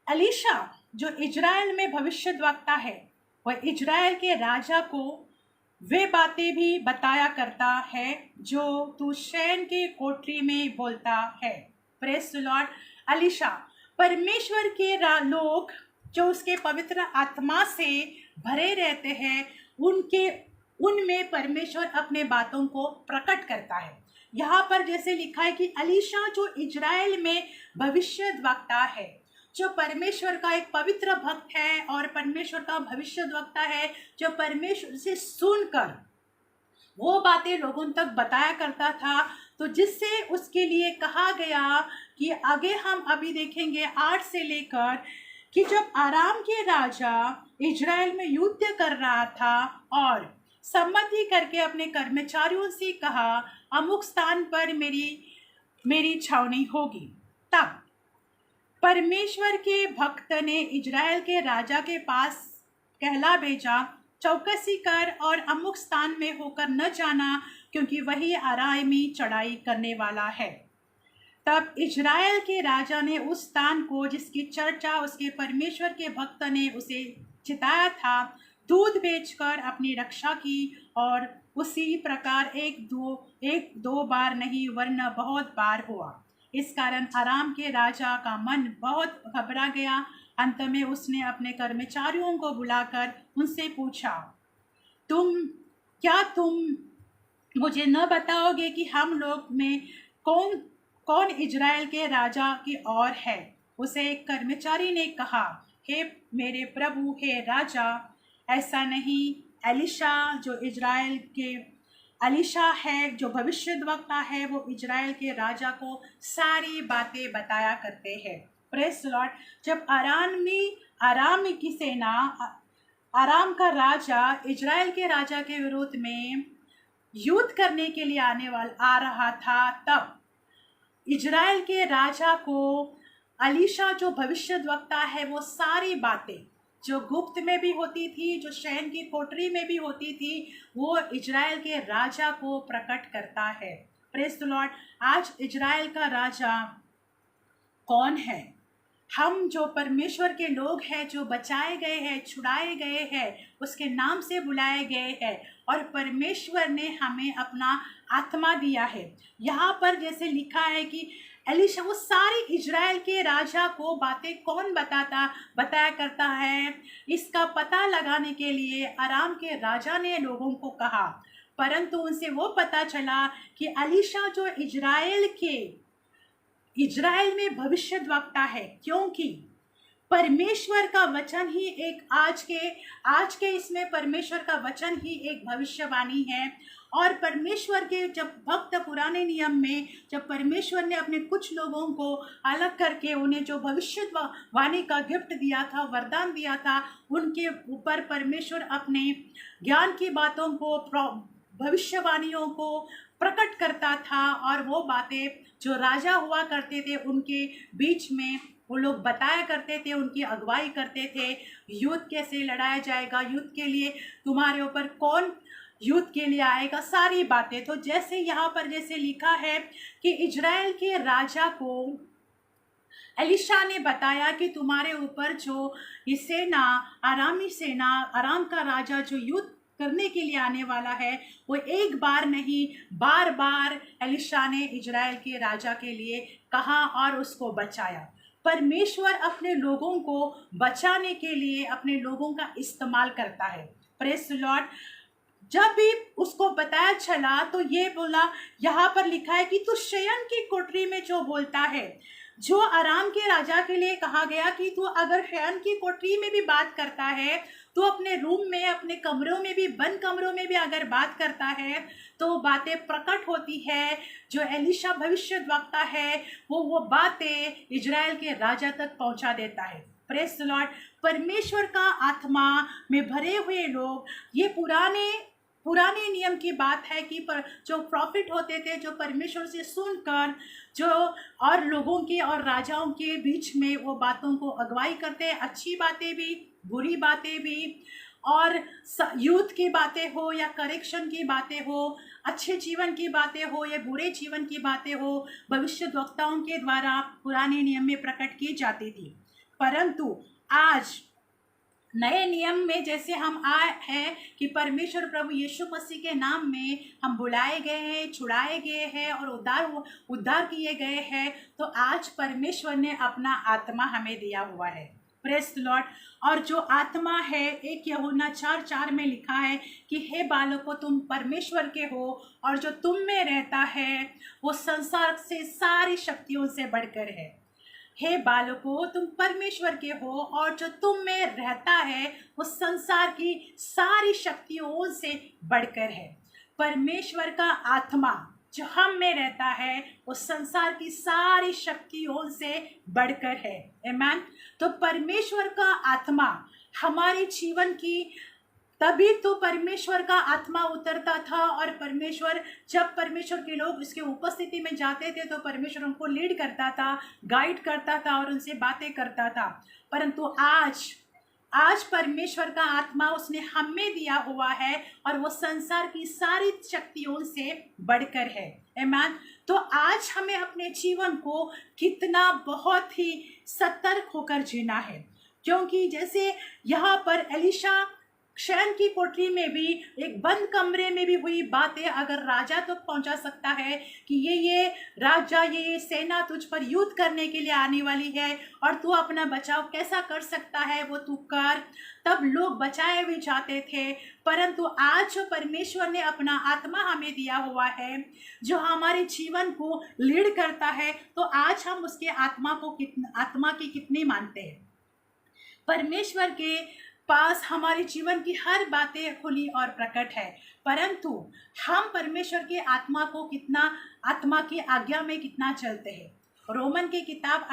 एलीशा जो इजराइल में भविष्यद्वक्ता है, वह इजराइल के राजा को वे बातें भी बताया करता है जो तू शैन के कोठरी में बोलता है। Praise the Lord. एलीशा, परमेश्वर के लोग जो उसके पवित्र आत्मा से भरे रहते हैं, उनमें परमेश्वर अपने बातों को प्रकट करता है। यहाँ पर जैसे लिखा है कि एलीशा जो इजराइल में भविष्यद्वक्ता है, जो परमेश्वर का एक पवित्र भक्त है और परमेश्वर का भविष्यद्वक्ता है, जो परमेश्वर से सुनकर वो बातें लोगों तक बताया करता था, तो जिससे उसके लिए कहा गया कि आगे हम अभी देखेंगे 8 से लेकर कि जब आराम के राजा इजराइल में युद्ध कर रहा था और सम्मति करके अपने कर्मचारियों से कहा अमुक स्थान पर मेरी छावनी होगी, तब परमेश्वर के भक्त ने इजराइल के राजा के पास कहला भेजा, चौकसी कर और अमुक स्थान में होकर न जाना, क्योंकि वही अरामी चढ़ाई करने वाला है। तब इजराइल के राजा ने उस स्थान को जिसकी चर्चा उसके परमेश्वर के भक्त ने उसे चिताया था, दूध बेचकर अपनी रक्षा की और उसी प्रकार एक दो बार नहीं वरना बहुत बार हुआ। इस कारण आराम के राजा का मन बहुत घबरा गया। अंत में उसने अपने कर्मचारियों को बुलाकर उनसे पूछा, तुम मुझे न बताओगे कि हम लोग में कौन कौन इजराइल के राजा की ओर है? उसे एक कर्मचारी ने कहा, हे मेरे प्रभु, हे राजा, ऐसा नहीं। एलीशा है जो भविष्यद्वक्ता है, वो इजराइल के राजा को सारी बातें बताया करते हैं। Praise the Lord. जब आराम की सेना, आराम का राजा इजराइल के राजा के विरोध में युद्ध करने के लिए आ रहा था, तब इजराइल के राजा को एलीशा जो भविष्यद्वक्ता है वो सारी बातें जो गुप्त में भी होती थी, जो शयन की कोठरी में भी होती थी, वो इजराइल के राजा को प्रकट करता है। Praise the Lord. आज इजराइल का राजा कौन है? हम जो परमेश्वर के लोग हैं, जो बचाए गए हैं, छुड़ाए गए हैं, उसके नाम से बुलाए गए हैं और परमेश्वर ने हमें अपना आत्मा दिया है। यहाँ पर जैसे लिखा है कि एलीशा वो सारी इजराइल के राजा को बातें कौन बताया करता है, इसका पता लगाने के लिए आराम के राजा ने लोगों को कहा, परंतु उनसे वो पता चला कि एलीशा जो इजराइल में भविष्यद्वक्ता है, क्योंकि परमेश्वर का वचन ही एक आज के इसमें परमेश्वर का वचन ही एक भविष्यवाणी है। और परमेश्वर के जब भक्त पुराने नियम में जब परमेश्वर ने अपने कुछ लोगों को अलग करके उन्हें जो भविष्यवाणी का गिफ्ट दिया था, वरदान दिया था, उनके ऊपर परमेश्वर अपने ज्ञान की बातों को, भविष्यवाणियों को प्रकट करता था और वो बातें जो राजा हुआ करते थे उनके बीच में वो लोग बताया करते थे, उनकी अगुवाई करते थे। युद्ध कैसे लड़ाया जाएगा, युद्ध के लिए तुम्हारे ऊपर कौन युद्ध के लिए आएगा, सारी बातें। तो जैसे यहाँ पर जैसे लिखा है कि इजराइल के राजा को एलीशा ने बताया कि तुम्हारे ऊपर जो ये सेना, आरामी सेना, आराम का राजा जो युद्ध करने के लिए आने वाला है, वो एक बार नहीं बार बार एलीशा ने इजराइल के राजा के लिए कहा और उसको बचाया। परमेश्वर अपने लोगों को बचाने के लिए अपने लोगों का इस्तेमाल करता है। Praise the Lord. जब भी उसको बताया चला तो ये बोला, यहाँ पर लिखा है कि तू शयन की कोठरी में जो बोलता है, जो आराम के राजा के लिए कहा गया कि तू अगर शयन की कोठरी में भी बात करता है, तो अपने रूम में, अपने कमरों में भी, बंद कमरों में भी अगर बात करता है तो बातें प्रकट होती है। जो एलीशा भविष्यद्वक्ता है वो बातें इजराइल के राजा तक पहुंचा देता है। Praise the Lord. परमेश्वर का आत्मा में भरे हुए लोग, ये पुराने नियम की बात है कि जो प्रॉफिट होते थे, जो परमेश्वर से सुनकर जो और लोगों के और राजाओं के बीच में वो बातों को अगुवाई करते हैं, अच्छी बातें भी, बुरी बातें भी, और यूथ की बातें हो या करेक्शन की बातें हो, अच्छे जीवन की बातें हो या बुरे जीवन की बातें हो, भविष्यद्वक्ताओं के द्वारा पुराने नियम में प्रकट की जाती थी। परंतु आज नए नियम में जैसे हम आए हैं कि परमेश्वर प्रभु यीशु मसीह के नाम में हम बुलाए गए हैं, छुड़ाए गए हैं और उद्धार किए गए हैं, तो आज परमेश्वर ने अपना आत्मा हमें दिया हुआ है। Press Lord. और जो आत्मा है, 1 यूहन्ना 4:4 में लिखा है कि हे बालकों, तुम परमेश्वर के हो और जो तुम में रहता है वो संसार से सारी शक्तियों से बढ़कर है। हे बालकों, तुम परमेश्वर के हो और जो तुम में रहता है वो संसार की सारी शक्तियों से बढ़कर है। परमेश्वर का आत्मा जो हम में रहता है वो संसार की सारी शक्तियों से बढ़कर है। आमीन। तो परमेश्वर का आत्मा हमारे जीवन की, तभी तो परमेश्वर का आत्मा उतरता था और जब परमेश्वर के लोग उसके उपस्थिति में जाते थे तो परमेश्वर उनको लीड करता था, गाइड करता था और उनसे बातें करता था। परंतु आज परमेश्वर का आत्मा उसने हमें दिया हुआ है और वो संसार की सारी शक्तियों से बढ़कर है। आमीन। तो आज हमें अपने जीवन को कितना बहुत ही सतर्क होकर जीना है, क्योंकि जैसे यहाँ पर एलिशा शयन की कोठरी में भी, एक बंद कमरे में भी हुई बातें अगर राजा तक तो पहुंचा सकता है कि ये राजा, ये सेना तुझ पर युद्ध करने के लिए आने वाली है और तू अपना बचाव कैसा कर सकता है वो तू कर, तब लोग बचाए भी जाते थे। परंतु आज जो परमेश्वर ने अपना आत्मा हमें दिया हुआ है जो हमारे जीवन को लीड करता है, तो आज हम उसके आत्मा की कितनी मानते हैं। परमेश्वर के पास हमारे जीवन की हर बातें खुली और प्रकट है, परंतु हम परमेश्वर के आत्मा की आज्ञा में कितना चलते हैं। रोमन की किताब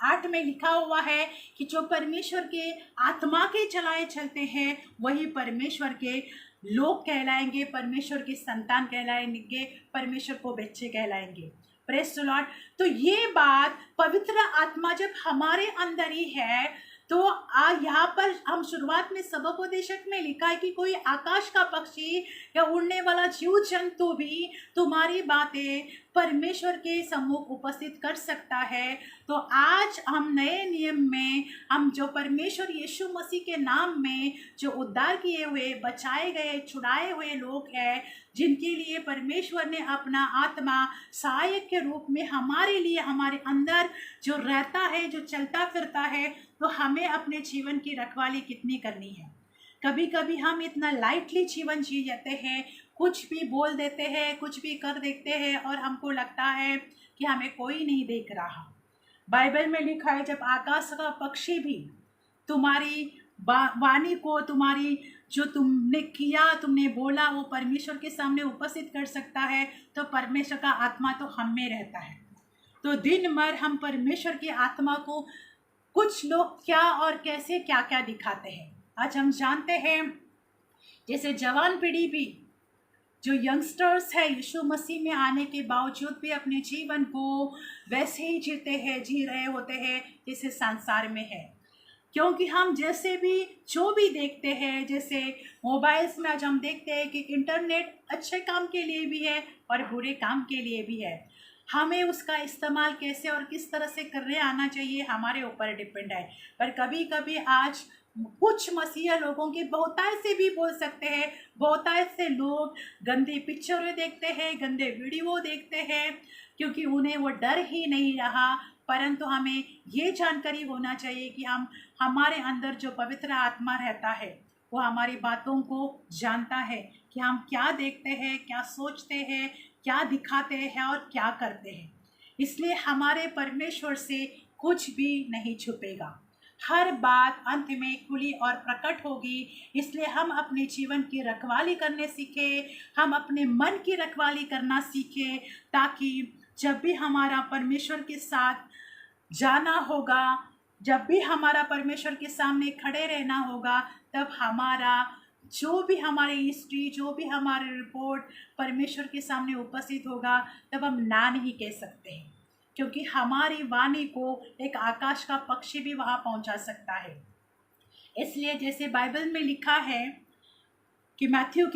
8 में लिखा हुआ है कि जो परमेश्वर के आत्मा के चलाए चलते हैं वही परमेश्वर के लोग कहलाएंगे, परमेश्वर के संतान कहलाएंगे, परमेश्वर को बच्चे कहलाएंगे। Praise the Lord. तो ये बात, पवित्र आत्मा जब हमारे अंदर ही है, तो यहाँ पर हम शुरुआत में सबोपदेशक में लिखा है कि कोई आकाश का पक्षी या उड़ने वाला जीव जंतु भी तुम्हारी बातें परमेश्वर के सम्मुख उपस्थित कर सकता है। तो आज हम नए नियम में, हम जो परमेश्वर यीशु मसीह के नाम में जो उद्धार किए हुए, बचाए गए, छुड़ाए हुए लोग हैं, जिनके लिए परमेश्वर ने अपना आत्मा सहायक के रूप में हमारे लिए, हमारे अंदर जो रहता है, जो चलता फिरता है, तो हमें अपने जीवन की रखवाली कितनी करनी है। कभी कभी हम इतना लाइटली जीवन जी जाते हैं, कुछ भी बोल देते हैं, कुछ भी कर देते हैं और हमको लगता है कि हमें कोई नहीं देख रहा। बाइबल में लिखा है, जब आकाश का पक्षी भी तुम्हारी वाणी को, तुम्हारी जो तुमने किया, तुमने बोला, वो परमेश्वर के सामने उपस्थित कर सकता है, तो परमेश्वर का आत्मा तो हम में रहता है। तो दिन भर हम परमेश्वर की आत्मा को, कुछ लोग क्या और कैसे क्या क्या दिखाते हैं। आज हम जानते हैं, जैसे जवान पीढ़ी भी, जो यंगस्टर्स है, यीशु मसीह में आने के बावजूद भी अपने जीवन को वैसे ही जी रहे होते हैं जैसे संसार में है। क्योंकि हम जैसे भी जो भी देखते हैं, जैसे मोबाइल्स में आज हम देखते हैं कि इंटरनेट अच्छे काम के लिए भी है और बुरे काम के लिए भी है। हमें उसका इस्तेमाल कैसे और किस तरह से करने आना चाहिए हमारे ऊपर डिपेंड है। पर कभी कभी आज कुछ मसीहा लोगों की बहुतायत से भी बोल सकते हैं, बहुतायत से लोग गंदी पिक्चरें देखते हैं, गंदे वीडियो देखते हैं, क्योंकि उन्हें वो डर ही नहीं रहा। परंतु हमें ये जानकारी होना चाहिए कि हमारे अंदर जो पवित्र आत्मा रहता है वो हमारी बातों को जानता है कि हम क्या देखते हैं, क्या सोचते हैं, क्या दिखाते हैं और क्या करते हैं। इसलिए हमारे परमेश्वर से कुछ भी नहीं छुपेगा, हर बात अंत में खुली और प्रकट होगी। इसलिए हम अपने जीवन की रखवाली करने सीखें, हम अपने मन की रखवाली करना सीखें, ताकि जब भी हमारा परमेश्वर के साथ जाना होगा, जब भी हमारा परमेश्वर के सामने खड़े रहना होगा, तब हमारा जो भी हमारी हिस्ट्री, जो भी हमारी रिपोर्ट परमेश्वर के सामने उपस्थित होगा, तब हम ना नहीं कह सकते हैं, क्योंकि हमारी वाणी को एक आकाश का पक्षी भी वहाँ पहुँचा सकता है। इसलिए जैसे बाइबल में लिखा है कि मैथ्यू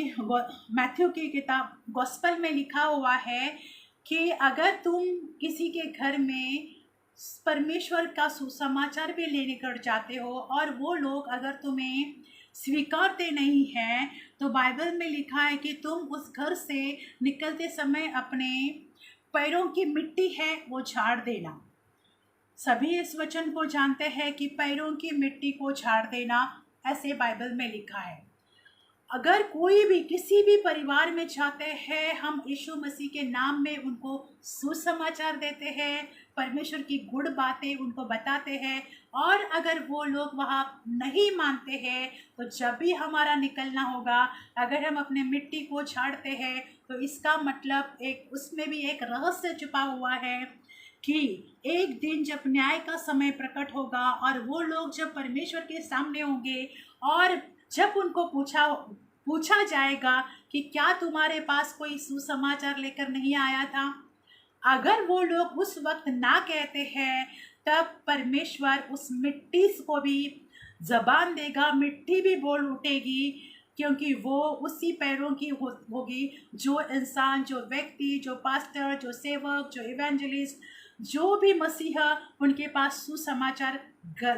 की किताब गॉस्पेल में लिखा हुआ है कि अगर तुम किसी के घर में परमेश्वर का सुसमाचार भी लेने कर जाते हो और वो लोग अगर तुम्हें स्वीकारते नहीं हैं, तो बाइबल में लिखा है कि तुम उस घर से निकलते समय अपने पैरों की मिट्टी है वो झाड़ देना। सभी इस वचन को जानते हैं कि पैरों की मिट्टी को झाड़ देना, ऐसे बाइबल में लिखा है। अगर कोई भी किसी भी परिवार में जाते हैं, हम यीशु मसीह के नाम में उनको सुसमाचार देते हैं, परमेश्वर की गुड बातें उनको बताते हैं, और अगर वो लोग वहाँ नहीं मानते हैं तो जब भी हमारा निकलना होगा, अगर हम अपने मिट्टी को झाड़ते हैं तो इसका मतलब एक उसमें भी एक रहस्य छुपा हुआ है कि एक दिन जब न्याय का समय प्रकट होगा और वो लोग जब परमेश्वर के सामने होंगे और जब उनको पूछा जाएगा कि क्या तुम्हारे पास कोई सुसमाचार लेकर नहीं आया था, अगर वो लोग उस वक्त ना कहते हैं, तब परमेश्वर उस मिट्टी को भी जबान देगा, मिट्टी भी बोल उठेगी, क्योंकि वो उसी पैरों की होगी जो इंसान, जो व्यक्ति, जो पास्टर, जो सेवक, जो इवेंजलिस्ट, जो भी मसीहा उनके पास सुसमाचार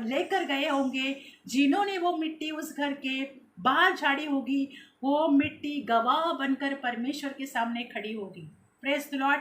लेकर गए होंगे, जिन्होंने वो मिट्टी उस घर के बाहर झाड़ी होगी, वो मिट्टी गवाह बनकर परमेश्वर के सामने खड़ी होगी। Praise the Lord.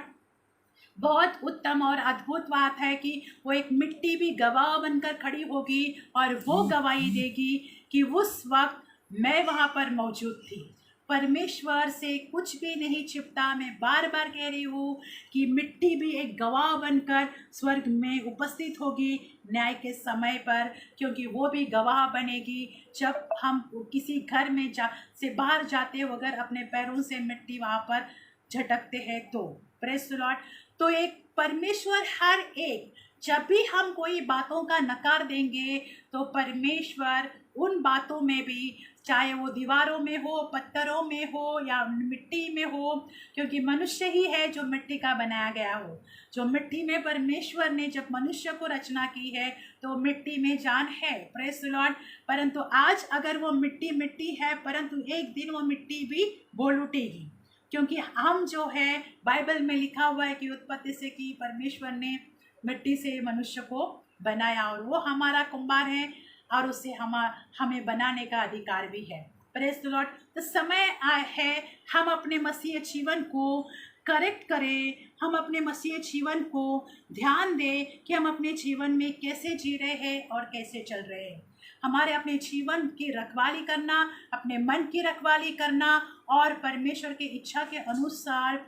बहुत उत्तम और अद्भुत बात है कि वो एक मिट्टी भी गवाह बनकर खड़ी होगी और वो गवाही देगी कि उस वक्त मैं वहाँ पर मौजूद थी। परमेश्वर से कुछ भी नहीं छिपता। मैं बार बार कह रही हूँ कि मिट्टी भी एक गवाह बनकर स्वर्ग में उपस्थित होगी न्याय के समय पर, क्योंकि वो भी गवाह बनेगी जब हम किसी घर में से बाहर जाते वगैरह अपने पैरों से मिट्टी वहाँ पर झटकते हैं तो। Praise the Lord. तो एक परमेश्वर हर एक, जब भी हम कोई बातों का नकार देंगे तो परमेश्वर उन बातों में भी, चाहे वो दीवारों में हो, पत्थरों में हो या मिट्टी में हो, क्योंकि मनुष्य ही है जो मिट्टी का बनाया गया हो। जो मिट्टी में परमेश्वर ने जब मनुष्य को रचना की है तो मिट्टी में जान है। Praise the Lord. परंतु आज अगर वो मिट्टी है, परंतु एक दिन वो मिट्टी भी बोल उठेगी, क्योंकि हम जो है बाइबल में लिखा हुआ है कि उत्पत्ति से कि परमेश्वर ने मिट्टी से मनुष्य को बनाया और वो हमारा कुंभार है और उससे हमें बनाने का अधिकार भी है। Praise the Lord. तो समय है हम अपने मसीह जीवन को करेक्ट करें, हम अपने मसीह जीवन को ध्यान दें कि हम अपने जीवन में कैसे जी रहे हैं और कैसे चल रहे हैं। हमारे अपने जीवन की रखवाली करना, अपने मन की रखवाली करना और परमेश्वर की इच्छा के अनुसार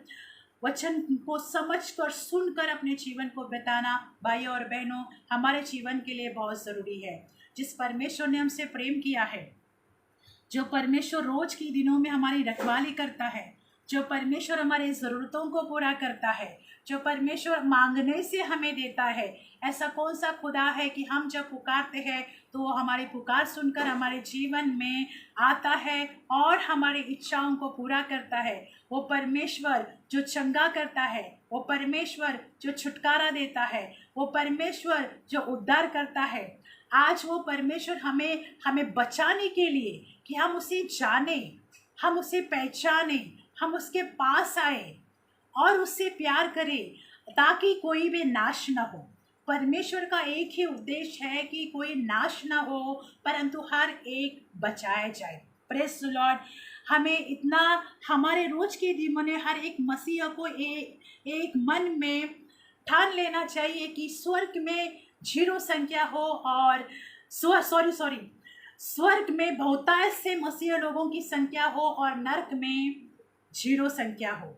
वचन को समझकर सुनकर अपने जीवन को बिताना, भाई और बहनों, हमारे जीवन के लिए बहुत ज़रूरी है। जिस परमेश्वर ने हमसे प्रेम किया है, जो परमेश्वर रोज के दिनों में हमारी रखवाली करता है, जो परमेश्वर हमारी ज़रूरतों को पूरा करता है, जो परमेश्वर मांगने से हमें देता है, ऐसा कौन सा खुदा है कि हम जब पुकारते हैं तो वो हमारी पुकार सुनकर हमारे जीवन में आता है और हमारी इच्छाओं को पूरा करता है। वो परमेश्वर जो चंगा करता है, वो परमेश्वर जो छुटकारा देता है, वो परमेश्वर जो उद्धार करता है। आज वो परमेश्वर हमें बचाने के लिए कि हम उसे जाने, हम उसे पहचाने, हम उसके पास आए और उससे प्यार करें ताकि कोई भी नाश न हो। परमेश्वर का एक ही उद्देश्य है कि कोई नाश न हो, परंतु हर एक बचाया जाए। Praise the Lord. हमें इतना हमारे रोज के जीवन में हर एक मसीहा को एक मन में ठान लेना चाहिए कि स्वर्ग में 0 संख्या हो और स्वर्ग में बहुतायत से मसीह लोगों की संख्या हो और नरक में 0 संख्या हो।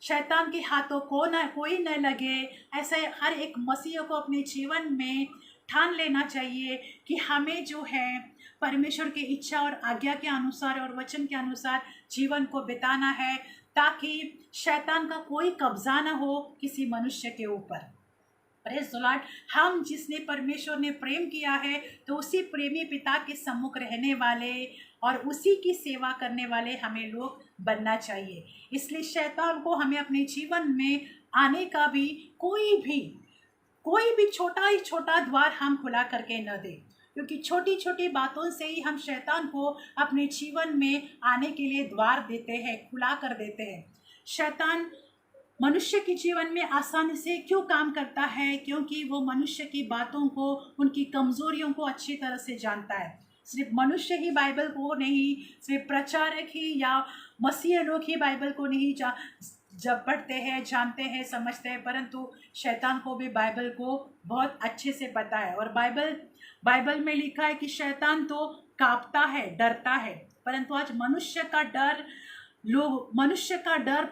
शैतान के हाथों को कोई न लगे, ऐसे हर एक मसीह को अपने जीवन में ठान लेना चाहिए कि हमें जो है परमेश्वर की इच्छा और आज्ञा के अनुसार और वचन के अनुसार जीवन को बिताना है, ताकि शैतान का कोई कब्जा न हो किसी मनुष्य के ऊपर। Praise the Lord. हम जिसने परमेश्वर ने प्रेम किया है तो उसी प्रेमी पिता के सम्मुख रहने वाले और उसी की सेवा करने वाले हमें लोग बनना चाहिए। इसलिए शैतान को हमें अपने जीवन में आने का भी कोई भी छोटा ही छोटा द्वार हम खुला करके न दें, क्योंकि छोटी छोटी बातों से ही हम शैतान को अपने जीवन में आने के लिए द्वार देते हैं, खुला कर देते हैं। शैतान मनुष्य के जीवन में आसानी से क्यों काम करता है? क्योंकि वो मनुष्य की बातों को, उनकी कमजोरियों को अच्छी तरह से जानता है। सिर्फ मनुष्य ही बाइबल को नहीं, सिर्फ प्रचारक ही या मसीह लोग ही बाइबल को नहीं जब पढ़ते हैं, जानते हैं, समझते हैं, परंतु शैतान को भी बाइबल को बहुत अच्छे से पता है। और बाइबल में लिखा है कि शैतान तो कांपता है, डरता है, परंतु आज मनुष्य का डर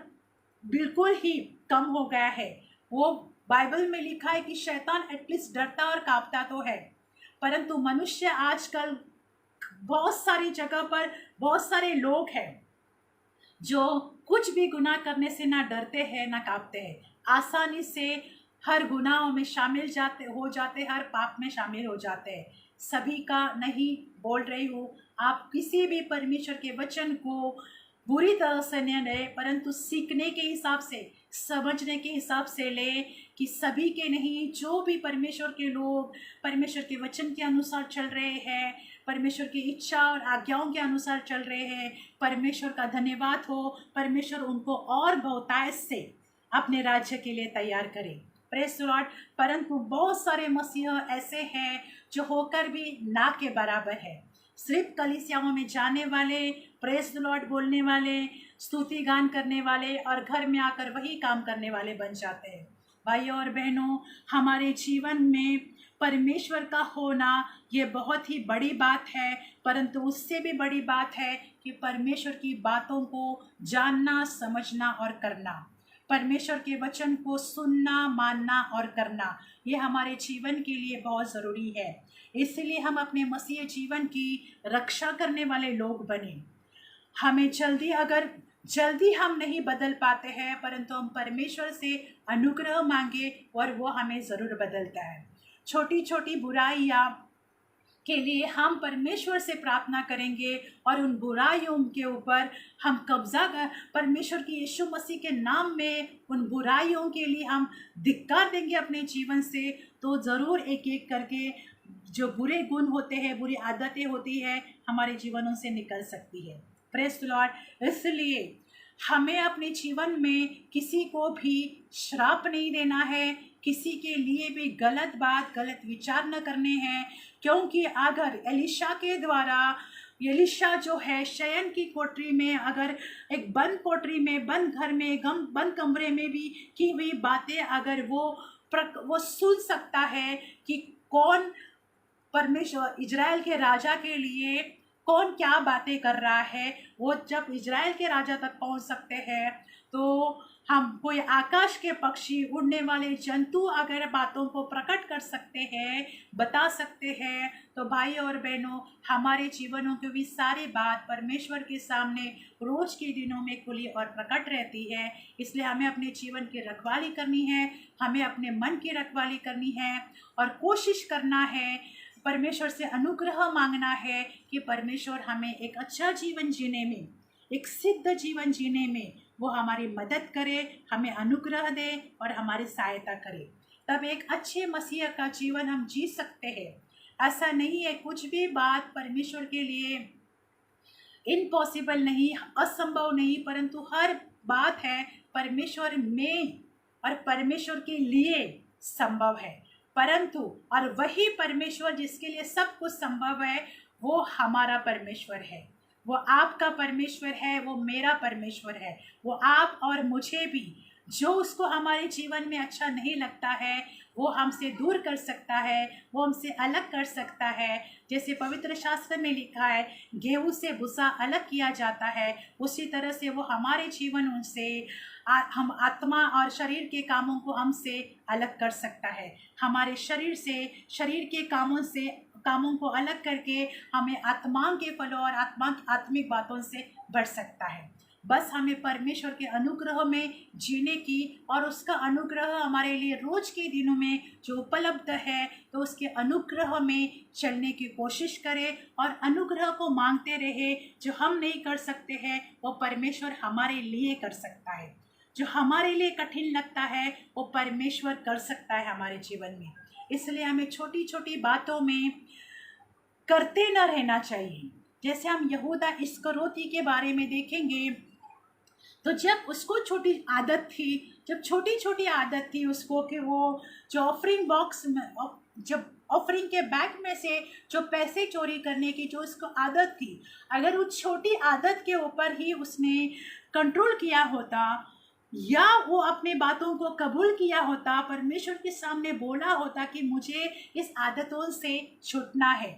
बिल्कुल ही कम हो गया है। वो बाइबल में लिखा है कि शैतान एटलीस्ट डरता और कांपता तो है, परंतु मनुष्य आजकल बहुत सारी जगह पर बहुत सारे लोग हैं जो कुछ भी गुनाह करने से ना डरते हैं ना कांपते हैं, आसानी से हर गुनाहों में शामिल हो जाते, हर पाप में शामिल हो जाते हैं। सभी का नहीं बोल रही हूँ, आप किसी भी परमेश्वर के वचन को बुरी तरह से न ले, परंतु सीखने के हिसाब से, समझने के हिसाब से ले, कि सभी के नहीं, जो भी परमेश्वर के लोग परमेश्वर के वचन के अनुसार चल रहे हैं, परमेश्वर की इच्छा और आज्ञाओं के अनुसार चल रहे हैं, परमेश्वर का धन्यवाद हो, परमेश्वर उनको और बहुतायत से अपने राज्य के लिए तैयार करे। Praise the Lord. परंतु बहुत सारे मसीह ऐसे हैं जो होकर भी ना के बराबर है, सिर्फ कलीसियाओं में जाने वाले, प्रेज द लॉर्ड बोलने वाले, स्तुति गान करने वाले और घर में आकर वही काम करने वाले बन जाते हैं। भाइयों और बहनों, हमारे जीवन में परमेश्वर का होना ये बहुत ही बड़ी बात है, परंतु उससे भी बड़ी बात है कि परमेश्वर की बातों को जानना, समझना और करना, परमेश्वर के वचन को सुनना, मानना और करना, ये हमारे जीवन के लिए बहुत ज़रूरी है। इसलिए हम अपने मसीह जीवन की रक्षा करने वाले लोग बने। हमें जल्दी हम नहीं बदल पाते हैं, परंतु हम परमेश्वर से अनुग्रह मांगे और वो हमें ज़रूर बदलता है। छोटी छोटी बुराइयाँ के लिए हम परमेश्वर से प्रार्थना करेंगे और उन बुराइयों के ऊपर हम परमेश्वर की यीशु मसीह के नाम में उन बुराइयों के लिए हम धिक्कार देंगे अपने जीवन से, तो ज़रूर एक एक करके जो बुरे गुण होते हैं, बुरी आदतें होती है, हमारे जीवनों से निकल सकती है। Praise the Lord. इसलिए हमें अपने जीवन में किसी को भी श्राप नहीं देना है, किसी के लिए भी गलत बात, गलत विचार न करने हैं, क्योंकि अगर एलिशा जो है शयन की कोठरी में, अगर एक बंद कोठरी में, बंद घर में, बंद कमरे में भी की हुई बातें अगर वो सुन सकता है कि कौन परमेश्वर इजराइल के राजा के लिए कौन क्या बातें कर रहा है, वो जब इजराइल के राजा तक पहुंच सकते हैं, तो हम कोई आकाश के पक्षी, उड़ने वाले जंतु अगर बातों को प्रकट कर सकते हैं, बता सकते हैं, तो भाई और बहनों, हमारे जीवनों की भी सारी बात परमेश्वर के सामने रोज के दिनों में खुली और प्रकट रहती है। इसलिए हमें अपने जीवन की रखवाली करनी है, हमें अपने मन की रखवाली करनी है और कोशिश करना है, परमेश्वर से अनुग्रह मांगना है कि परमेश्वर हमें एक अच्छा जीवन जीने में, एक सिद्ध जीवन जीने में वो हमारी मदद करे, हमें अनुग्रह दे और हमारी सहायता करे। तब एक अच्छे मसीह का जीवन हम जी सकते हैं। ऐसा नहीं है कुछ भी बात परमेश्वर के लिए इम्पॉसिबल नहीं, असंभव नहीं, परंतु हर बात है परमेश्वर में और परमेश्वर के लिए संभव है। परंतु और वही परमेश्वर जिसके लिए सब कुछ संभव है, वो हमारा परमेश्वर है, वो आपका परमेश्वर है, वो मेरा परमेश्वर है। वो आप और मुझे भी, जो उसको हमारे जीवन में अच्छा नहीं लगता है, वो हमसे दूर कर सकता है, वो हमसे अलग कर सकता है। जैसे पवित्र शास्त्र में लिखा है, गेहूं से भूसा अलग किया जाता है, उसी तरह से वो हमारे जीवन से हम आत्मा और शरीर के कामों को हमसे अलग कर सकता है। हमारे शरीर से, शरीर के कामों को अलग करके हमें आत्मा के फलों और आत्मिक बातों से बढ़ सकता है। बस हमें परमेश्वर के अनुग्रह में जीने की और उसका अनुग्रह हमारे लिए रोज के दिनों में जो उपलब्ध है, तो उसके अनुग्रह में चलने की कोशिश करें और अनुग्रह को मांगते रहे। जो हम नहीं कर सकते हैं वो परमेश्वर हमारे लिए कर सकता है, जो हमारे लिए कठिन लगता है वो परमेश्वर कर सकता है हमारे जीवन में। इसलिए हमें छोटी छोटी बातों में करते न रहना चाहिए। जैसे हम यहूदा इस्करियोती के बारे में देखेंगे, तो जब उसको छोटी छोटी आदत थी उसको कि वो जो ऑफरिंग बॉक्स में, जब ऑफरिंग के बैग में से जो पैसे चोरी करने की जो उसको आदत थी, अगर उस छोटी आदत के ऊपर ही उसने कंट्रोल किया होता, या वो अपने बातों को कबूल किया होता, परमेश्वर के सामने बोला होता कि मुझे इस आदतों से छूटना है,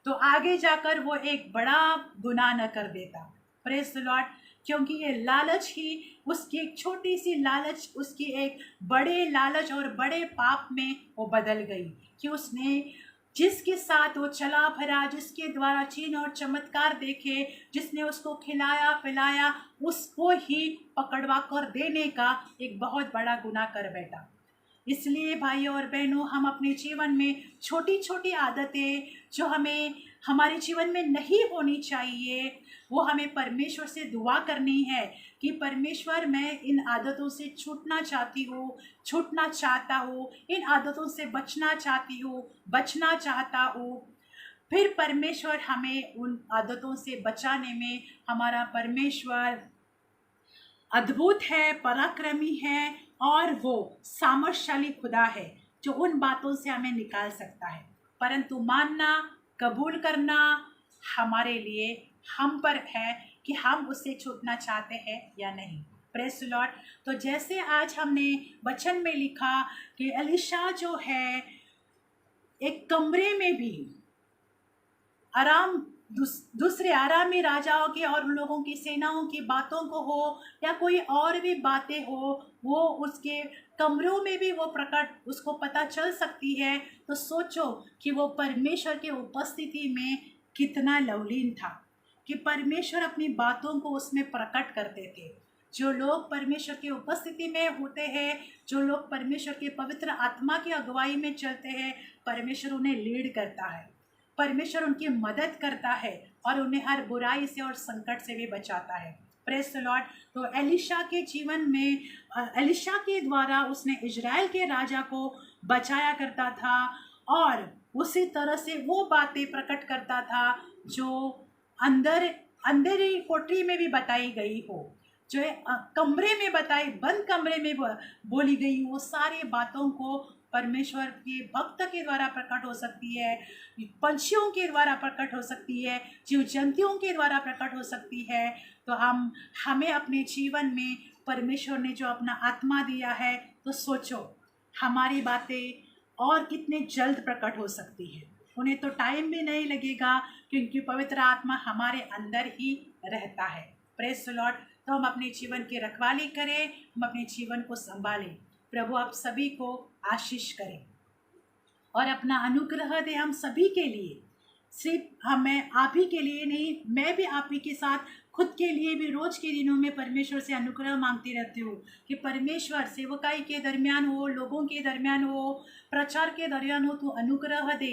तो आगे जाकर वो एक बड़ा गुनाह न कर देता। Praise the Lord. क्योंकि ये लालच ही, उसकी एक छोटी सी लालच उसकी एक बड़े लालच और बड़े पाप में वो बदल गई कि उसने जिसके साथ वो चला फिरा, जिसके द्वारा चिन्ह और चमत्कार देखे, जिसने उसको खिलाया पिलाया, उसको ही पकड़वा कर देने का एक बहुत बड़ा गुनाह कर बैठा। इसलिए भाइयों और बहनों, हम अपने जीवन में छोटी छोटी आदतें जो हमें हमारे जीवन में नहीं होनी चाहिए, वो हमें परमेश्वर से दुआ करनी है कि परमेश्वर, मैं इन आदतों से छूटना चाहती हूँ, छूटना चाहता हूँ, इन आदतों से बचना चाहती हूँ, बचना चाहता हूँ। फिर परमेश्वर हमें उन आदतों से बचाने में, हमारा परमेश्वर अद्भुत है, पराक्रमी है और वो सामर्थशाली खुदा है जो उन बातों से हमें निकाल सकता है। परंतु मानना, कबूल करना हमारे लिए, हम पर है कि हम उससे छूटना चाहते हैं या नहीं। Praise the Lord. तो जैसे आज हमने वचन में लिखा कि एलीशा जो है एक कमरे में भी आराम, दूसरे आरामी राजाओं के और उन लोगों की सेनाओं की बातों को हो या कोई और भी बातें हो, वो उसके कमरों में भी वो प्रकट उसको पता चल सकती है। तो सोचो कि वो परमेश्वर के उपस्थिति में कितना लवलीन था कि परमेश्वर अपनी बातों को उसमें प्रकट करते थे। जो लोग परमेश्वर की उपस्थिति में होते हैं, जो लोग परमेश्वर के पवित्र आत्मा की अगुवाई में चलते हैं, परमेश्वर उन्हें लीड करता है, परमेश्वर उनकी मदद करता है और उन्हें हर बुराई से और संकट से भी बचाता है। Praise the Lord. तो एलीशा के जीवन में, एलीशा के द्वारा उसने इजराइल के राजा को बचाया करता था और उसी तरह से वो बातें प्रकट करता था जो अंदर ही कोठरी में भी बताई गई हो, जो कमरे में बताई, बंद कमरे में बोली गई, वो सारी बातों को परमेश्वर के भक्त के द्वारा प्रकट हो सकती है, पंछियों के द्वारा प्रकट हो सकती है, जीव जंतुओं के द्वारा प्रकट हो सकती है। तो हमें अपने जीवन में परमेश्वर ने जो अपना आत्मा दिया है, तो सोचो हमारी बातें और कितने जल्द प्रकट हो सकती है। उन्हें तो टाइम भी नहीं लगेगा क्योंकि पवित्र आत्मा हमारे अंदर ही रहता है। Praise the Lord. तो हम अपने जीवन की रखवाली करें, हम अपने जीवन को संभालें। प्रभु आप सभी को आशीष करें और अपना अनुग्रह दे हम सभी के लिए। सिर्फ हमें आप ही के लिए नहीं, मैं भी आप ही के साथ खुद के लिए भी रोज के दिनों में परमेश्वर से अनुग्रह मांगती रहती हूँ कि परमेश्वर सेवकाई के दरमियान हो, लोगों के दरमियान हो, प्रचार के दरमियान हो, तो अनुग्रह दे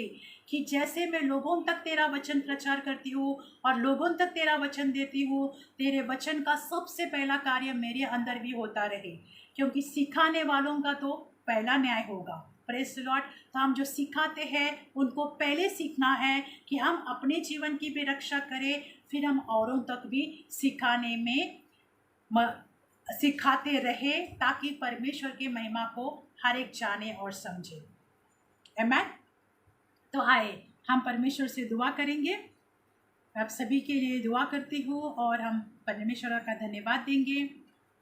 कि जैसे मैं लोगों तक तेरा वचन प्रचार करती हूँ और लोगों तक तेरा वचन देती हूँ, तेरे वचन का सबसे पहला कार्य मेरे अंदर भी होता रहे, क्योंकि सिखाने वालों का तो पहला न्याय होगा। Praise the Lord. तो हम जो सिखाते हैं उनको पहले सीखना है कि हम अपने जीवन की भी रक्षा करें, फिर हम औरों तक भी सिखाने में सिखाते रहे ताकि परमेश्वर की महिमा को हर एक जाने और समझे। आमीन। तो आए हम परमेश्वर से दुआ करेंगे। आप सभी के लिए दुआ करती हूँ और हम परमेश्वर का धन्यवाद देंगे।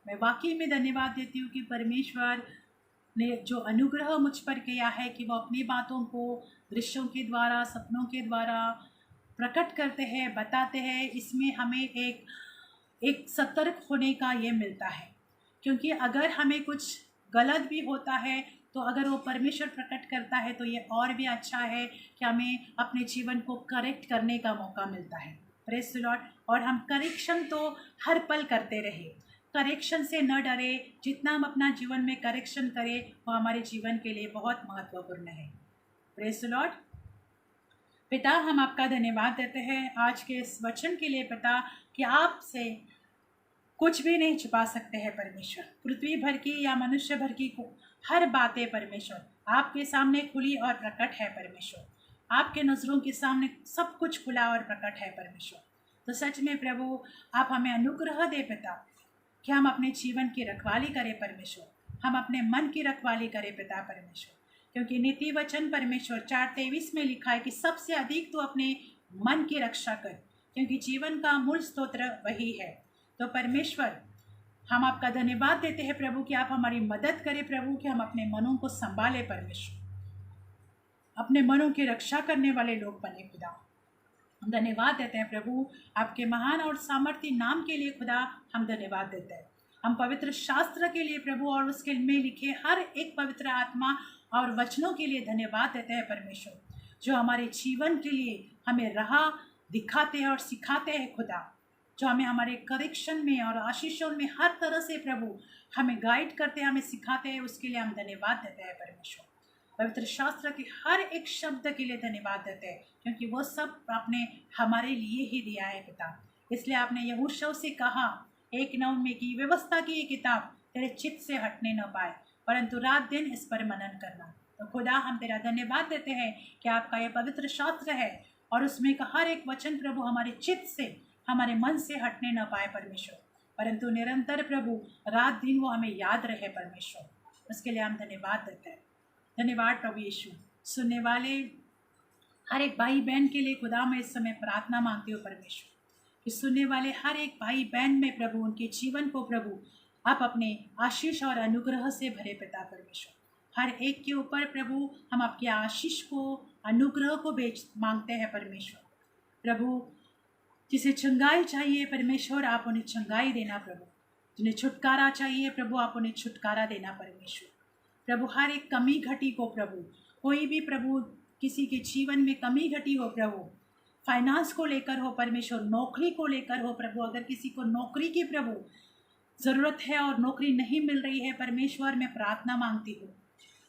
मैं वाकई में धन्यवाद देती हूँ कि परमेश्वर ने जो अनुग्रह मुझ पर किया है कि वो अपनी बातों को दृश्यों के द्वारा, सपनों के द्वारा प्रकट करते हैं, बताते हैं। इसमें हमें एक सतर्क होने का ये मिलता है, क्योंकि अगर हमें कुछ गलत भी होता है तो अगर वो परमेश्वर प्रकट करता है तो ये और भी अच्छा है कि हमें अपने जीवन को करेक्ट करने का मौका मिलता है। Praise the Lord. और हम करेक्शन तो हर पल करते रहे, करेक्शन से न डरे। जितना हम अपना जीवन में करेक्शन करें वो हमारे जीवन के लिए बहुत महत्वपूर्ण है। Praise the Lord. पिता हम आपका धन्यवाद देते हैं आज के इस वचन के लिए पिता, कि आपसे कुछ भी नहीं छुपा सकते हैं परमेश्वर। पृथ्वी भर की या मनुष्य भर की हर बातें परमेश्वर आपके सामने खुली और प्रकट है परमेश्वर। आपके नज़रों के सामने सब कुछ खुला और प्रकट है परमेश्वर। तो सच में प्रभु आप हमें अनुग्रह दे पिता कि हम अपने जीवन की रखवाली करें परमेश्वर, हम अपने मन की रखवाली करें पिता परमेश्वर, क्योंकि नीति वचन परमेश्वर 4:23 में लिखा है कि सबसे अधिक तो अपने मन की रक्षा कर, क्योंकि जीवन का मूल स्तोत्र वही है। तो परमेश्वर हम आपका धन्यवाद देते हैं प्रभु कि आप हमारी मदद करें प्रभु, कि हम अपने मनों को संभाले परमेश्वर, अपने मनों की रक्षा करने वाले लोग बने खुदा। हम धन्यवाद देते हैं प्रभु आपके महान और सामर्थ्य नाम के लिए खुदा। हम धन्यवाद देते हैं हम पवित्र शास्त्र के लिए प्रभु, और उसके में लिखे हर एक पवित्र आत्मा और वचनों के लिए धन्यवाद देते हैं परमेश्वर, जो हमारे जीवन के लिए हमें राह दिखाते हैं और सिखाते हैं खुदा, जो हमें हमारे करेक्शन में और आशीषों में हर तरह से प्रभु हमें गाइड करते हैं, हमें सिखाते हैं। उसके लिए हम धन्यवाद देते हैं परमेश्वर। पवित्र शास्त्र के हर एक शब्द के लिए धन्यवाद देते हैं, क्योंकि वो सब आपने हमारे लिए ही दिया है पिता। इसलिए आपने यहोशू से कहा 1:9 में कि व्यवस्था की ये किताब तेरे चित्त से हटने न पाए, परंतु रात दिन इस पर मनन करना। तो खुदा हम तेरा धन्यवाद देते हैं कि आपका ये पवित्र शास्त्र है, और उसमें का हर एक वचन प्रभु हमारे चित्त से, हमारे मन से हटने न पाए परमेश्वर, परंतु निरंतर प्रभु रात दिन वो हमें याद रहे परमेश्वर। उसके लिए हम धन्यवाद देते हैं। धन्यवाद प्रभु यीशु। सुनने वाले हर एक भाई बहन के लिए खुदा मैं इस समय प्रार्थना मांगती हूँ परमेश्वर, कि सुनने वाले हर एक भाई बहन में प्रभु उनके जीवन को प्रभु आप अपने आशीष और अनुग्रह से भरे पिता परमेश्वर। हर एक के ऊपर प्रभु हम आपके आशीष को, अनुग्रह को मांगते हैं परमेश्वर। प्रभु जिसे चंगाई चाहिए परमेश्वर आप उन्हें चंगाई देना प्रभु, जिन्हें छुटकारा चाहिए प्रभु आप उन्हें छुटकारा देना परमेश्वर। प्रभु हर एक कमी घटी को प्रभु, कोई भी प्रभु किसी के जीवन में कमी घटी हो प्रभु, फाइनेंस को लेकर हो परमेश्वर, नौकरी को लेकर हो प्रभु, अगर किसी को नौकरी की प्रभु ज़रूरत है और नौकरी नहीं मिल रही है परमेश्वर, मैं प्रार्थना मांगती हूँ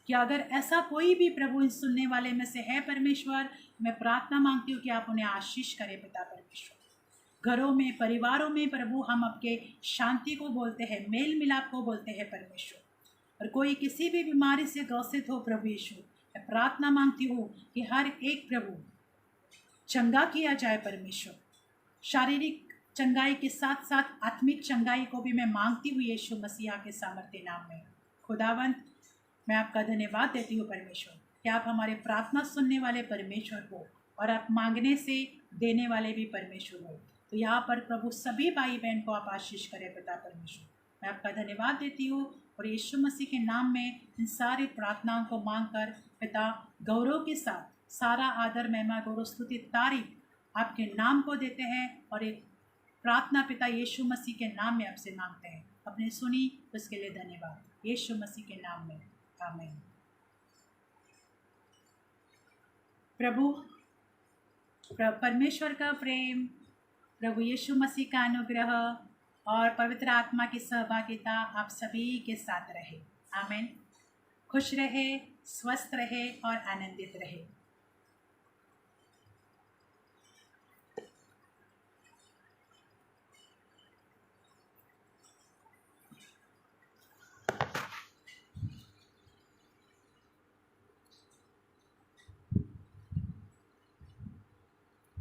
कि अगर ऐसा कोई भी प्रभु इन सुनने वाले में से है परमेश्वर, मैं प्रार्थना मांगती हूँ कि आप उन्हें आशीष करें पिता परमेश्वर। घरों में, परिवारों में प्रभु हम आपके शांति को बोलते हैं, मेल मिलाप को बोलते हैं परमेश्वर। और कोई किसी भी बीमारी से ग्रसित हो प्रभु यीशु, मैं प्रार्थना मांगती हूँ कि हर एक प्रभु चंगा किया जाए परमेश्वर। शारीरिक चंगाई के साथ साथ आत्मिक चंगाई को भी मैं मांगती हूँ यीशु मसीहा के सामर्थ्य नाम में। खुदावंत मैं आपका धन्यवाद देती हूँ परमेश्वर, कि आप हमारे प्रार्थना सुनने वाले परमेश्वर हो, और आप मांगने से देने वाले भी परमेश्वर हो। तो यहाँ पर प्रभु सभी भाई बहन को आप आशीष करें पिता परमेश्वर। मैं आपका धन्यवाद देती हूँ, और यीशु मसीह के नाम में इन सारी प्रार्थनाओं को मांगकर पिता गौरव के साथ सारा आदर, महिमा, गौरव, स्तुति, तारीफ आपके नाम को देते हैं। और एक प्रार्थना पिता यीशु मसीह के नाम में आपसे मांगते हैं। अपने सुनी उसके लिए धन्यवाद, यीशु मसीह के नाम में, आमीन। प्रभु परमेश्वर का प्रेम, प्रभु यीशु मसीह का अनुग्रह और पवित्र आत्मा की सहभागिता आप सभी के साथ रहे। आमीन। खुश रहे, स्वस्थ रहे और आनंदित रहे।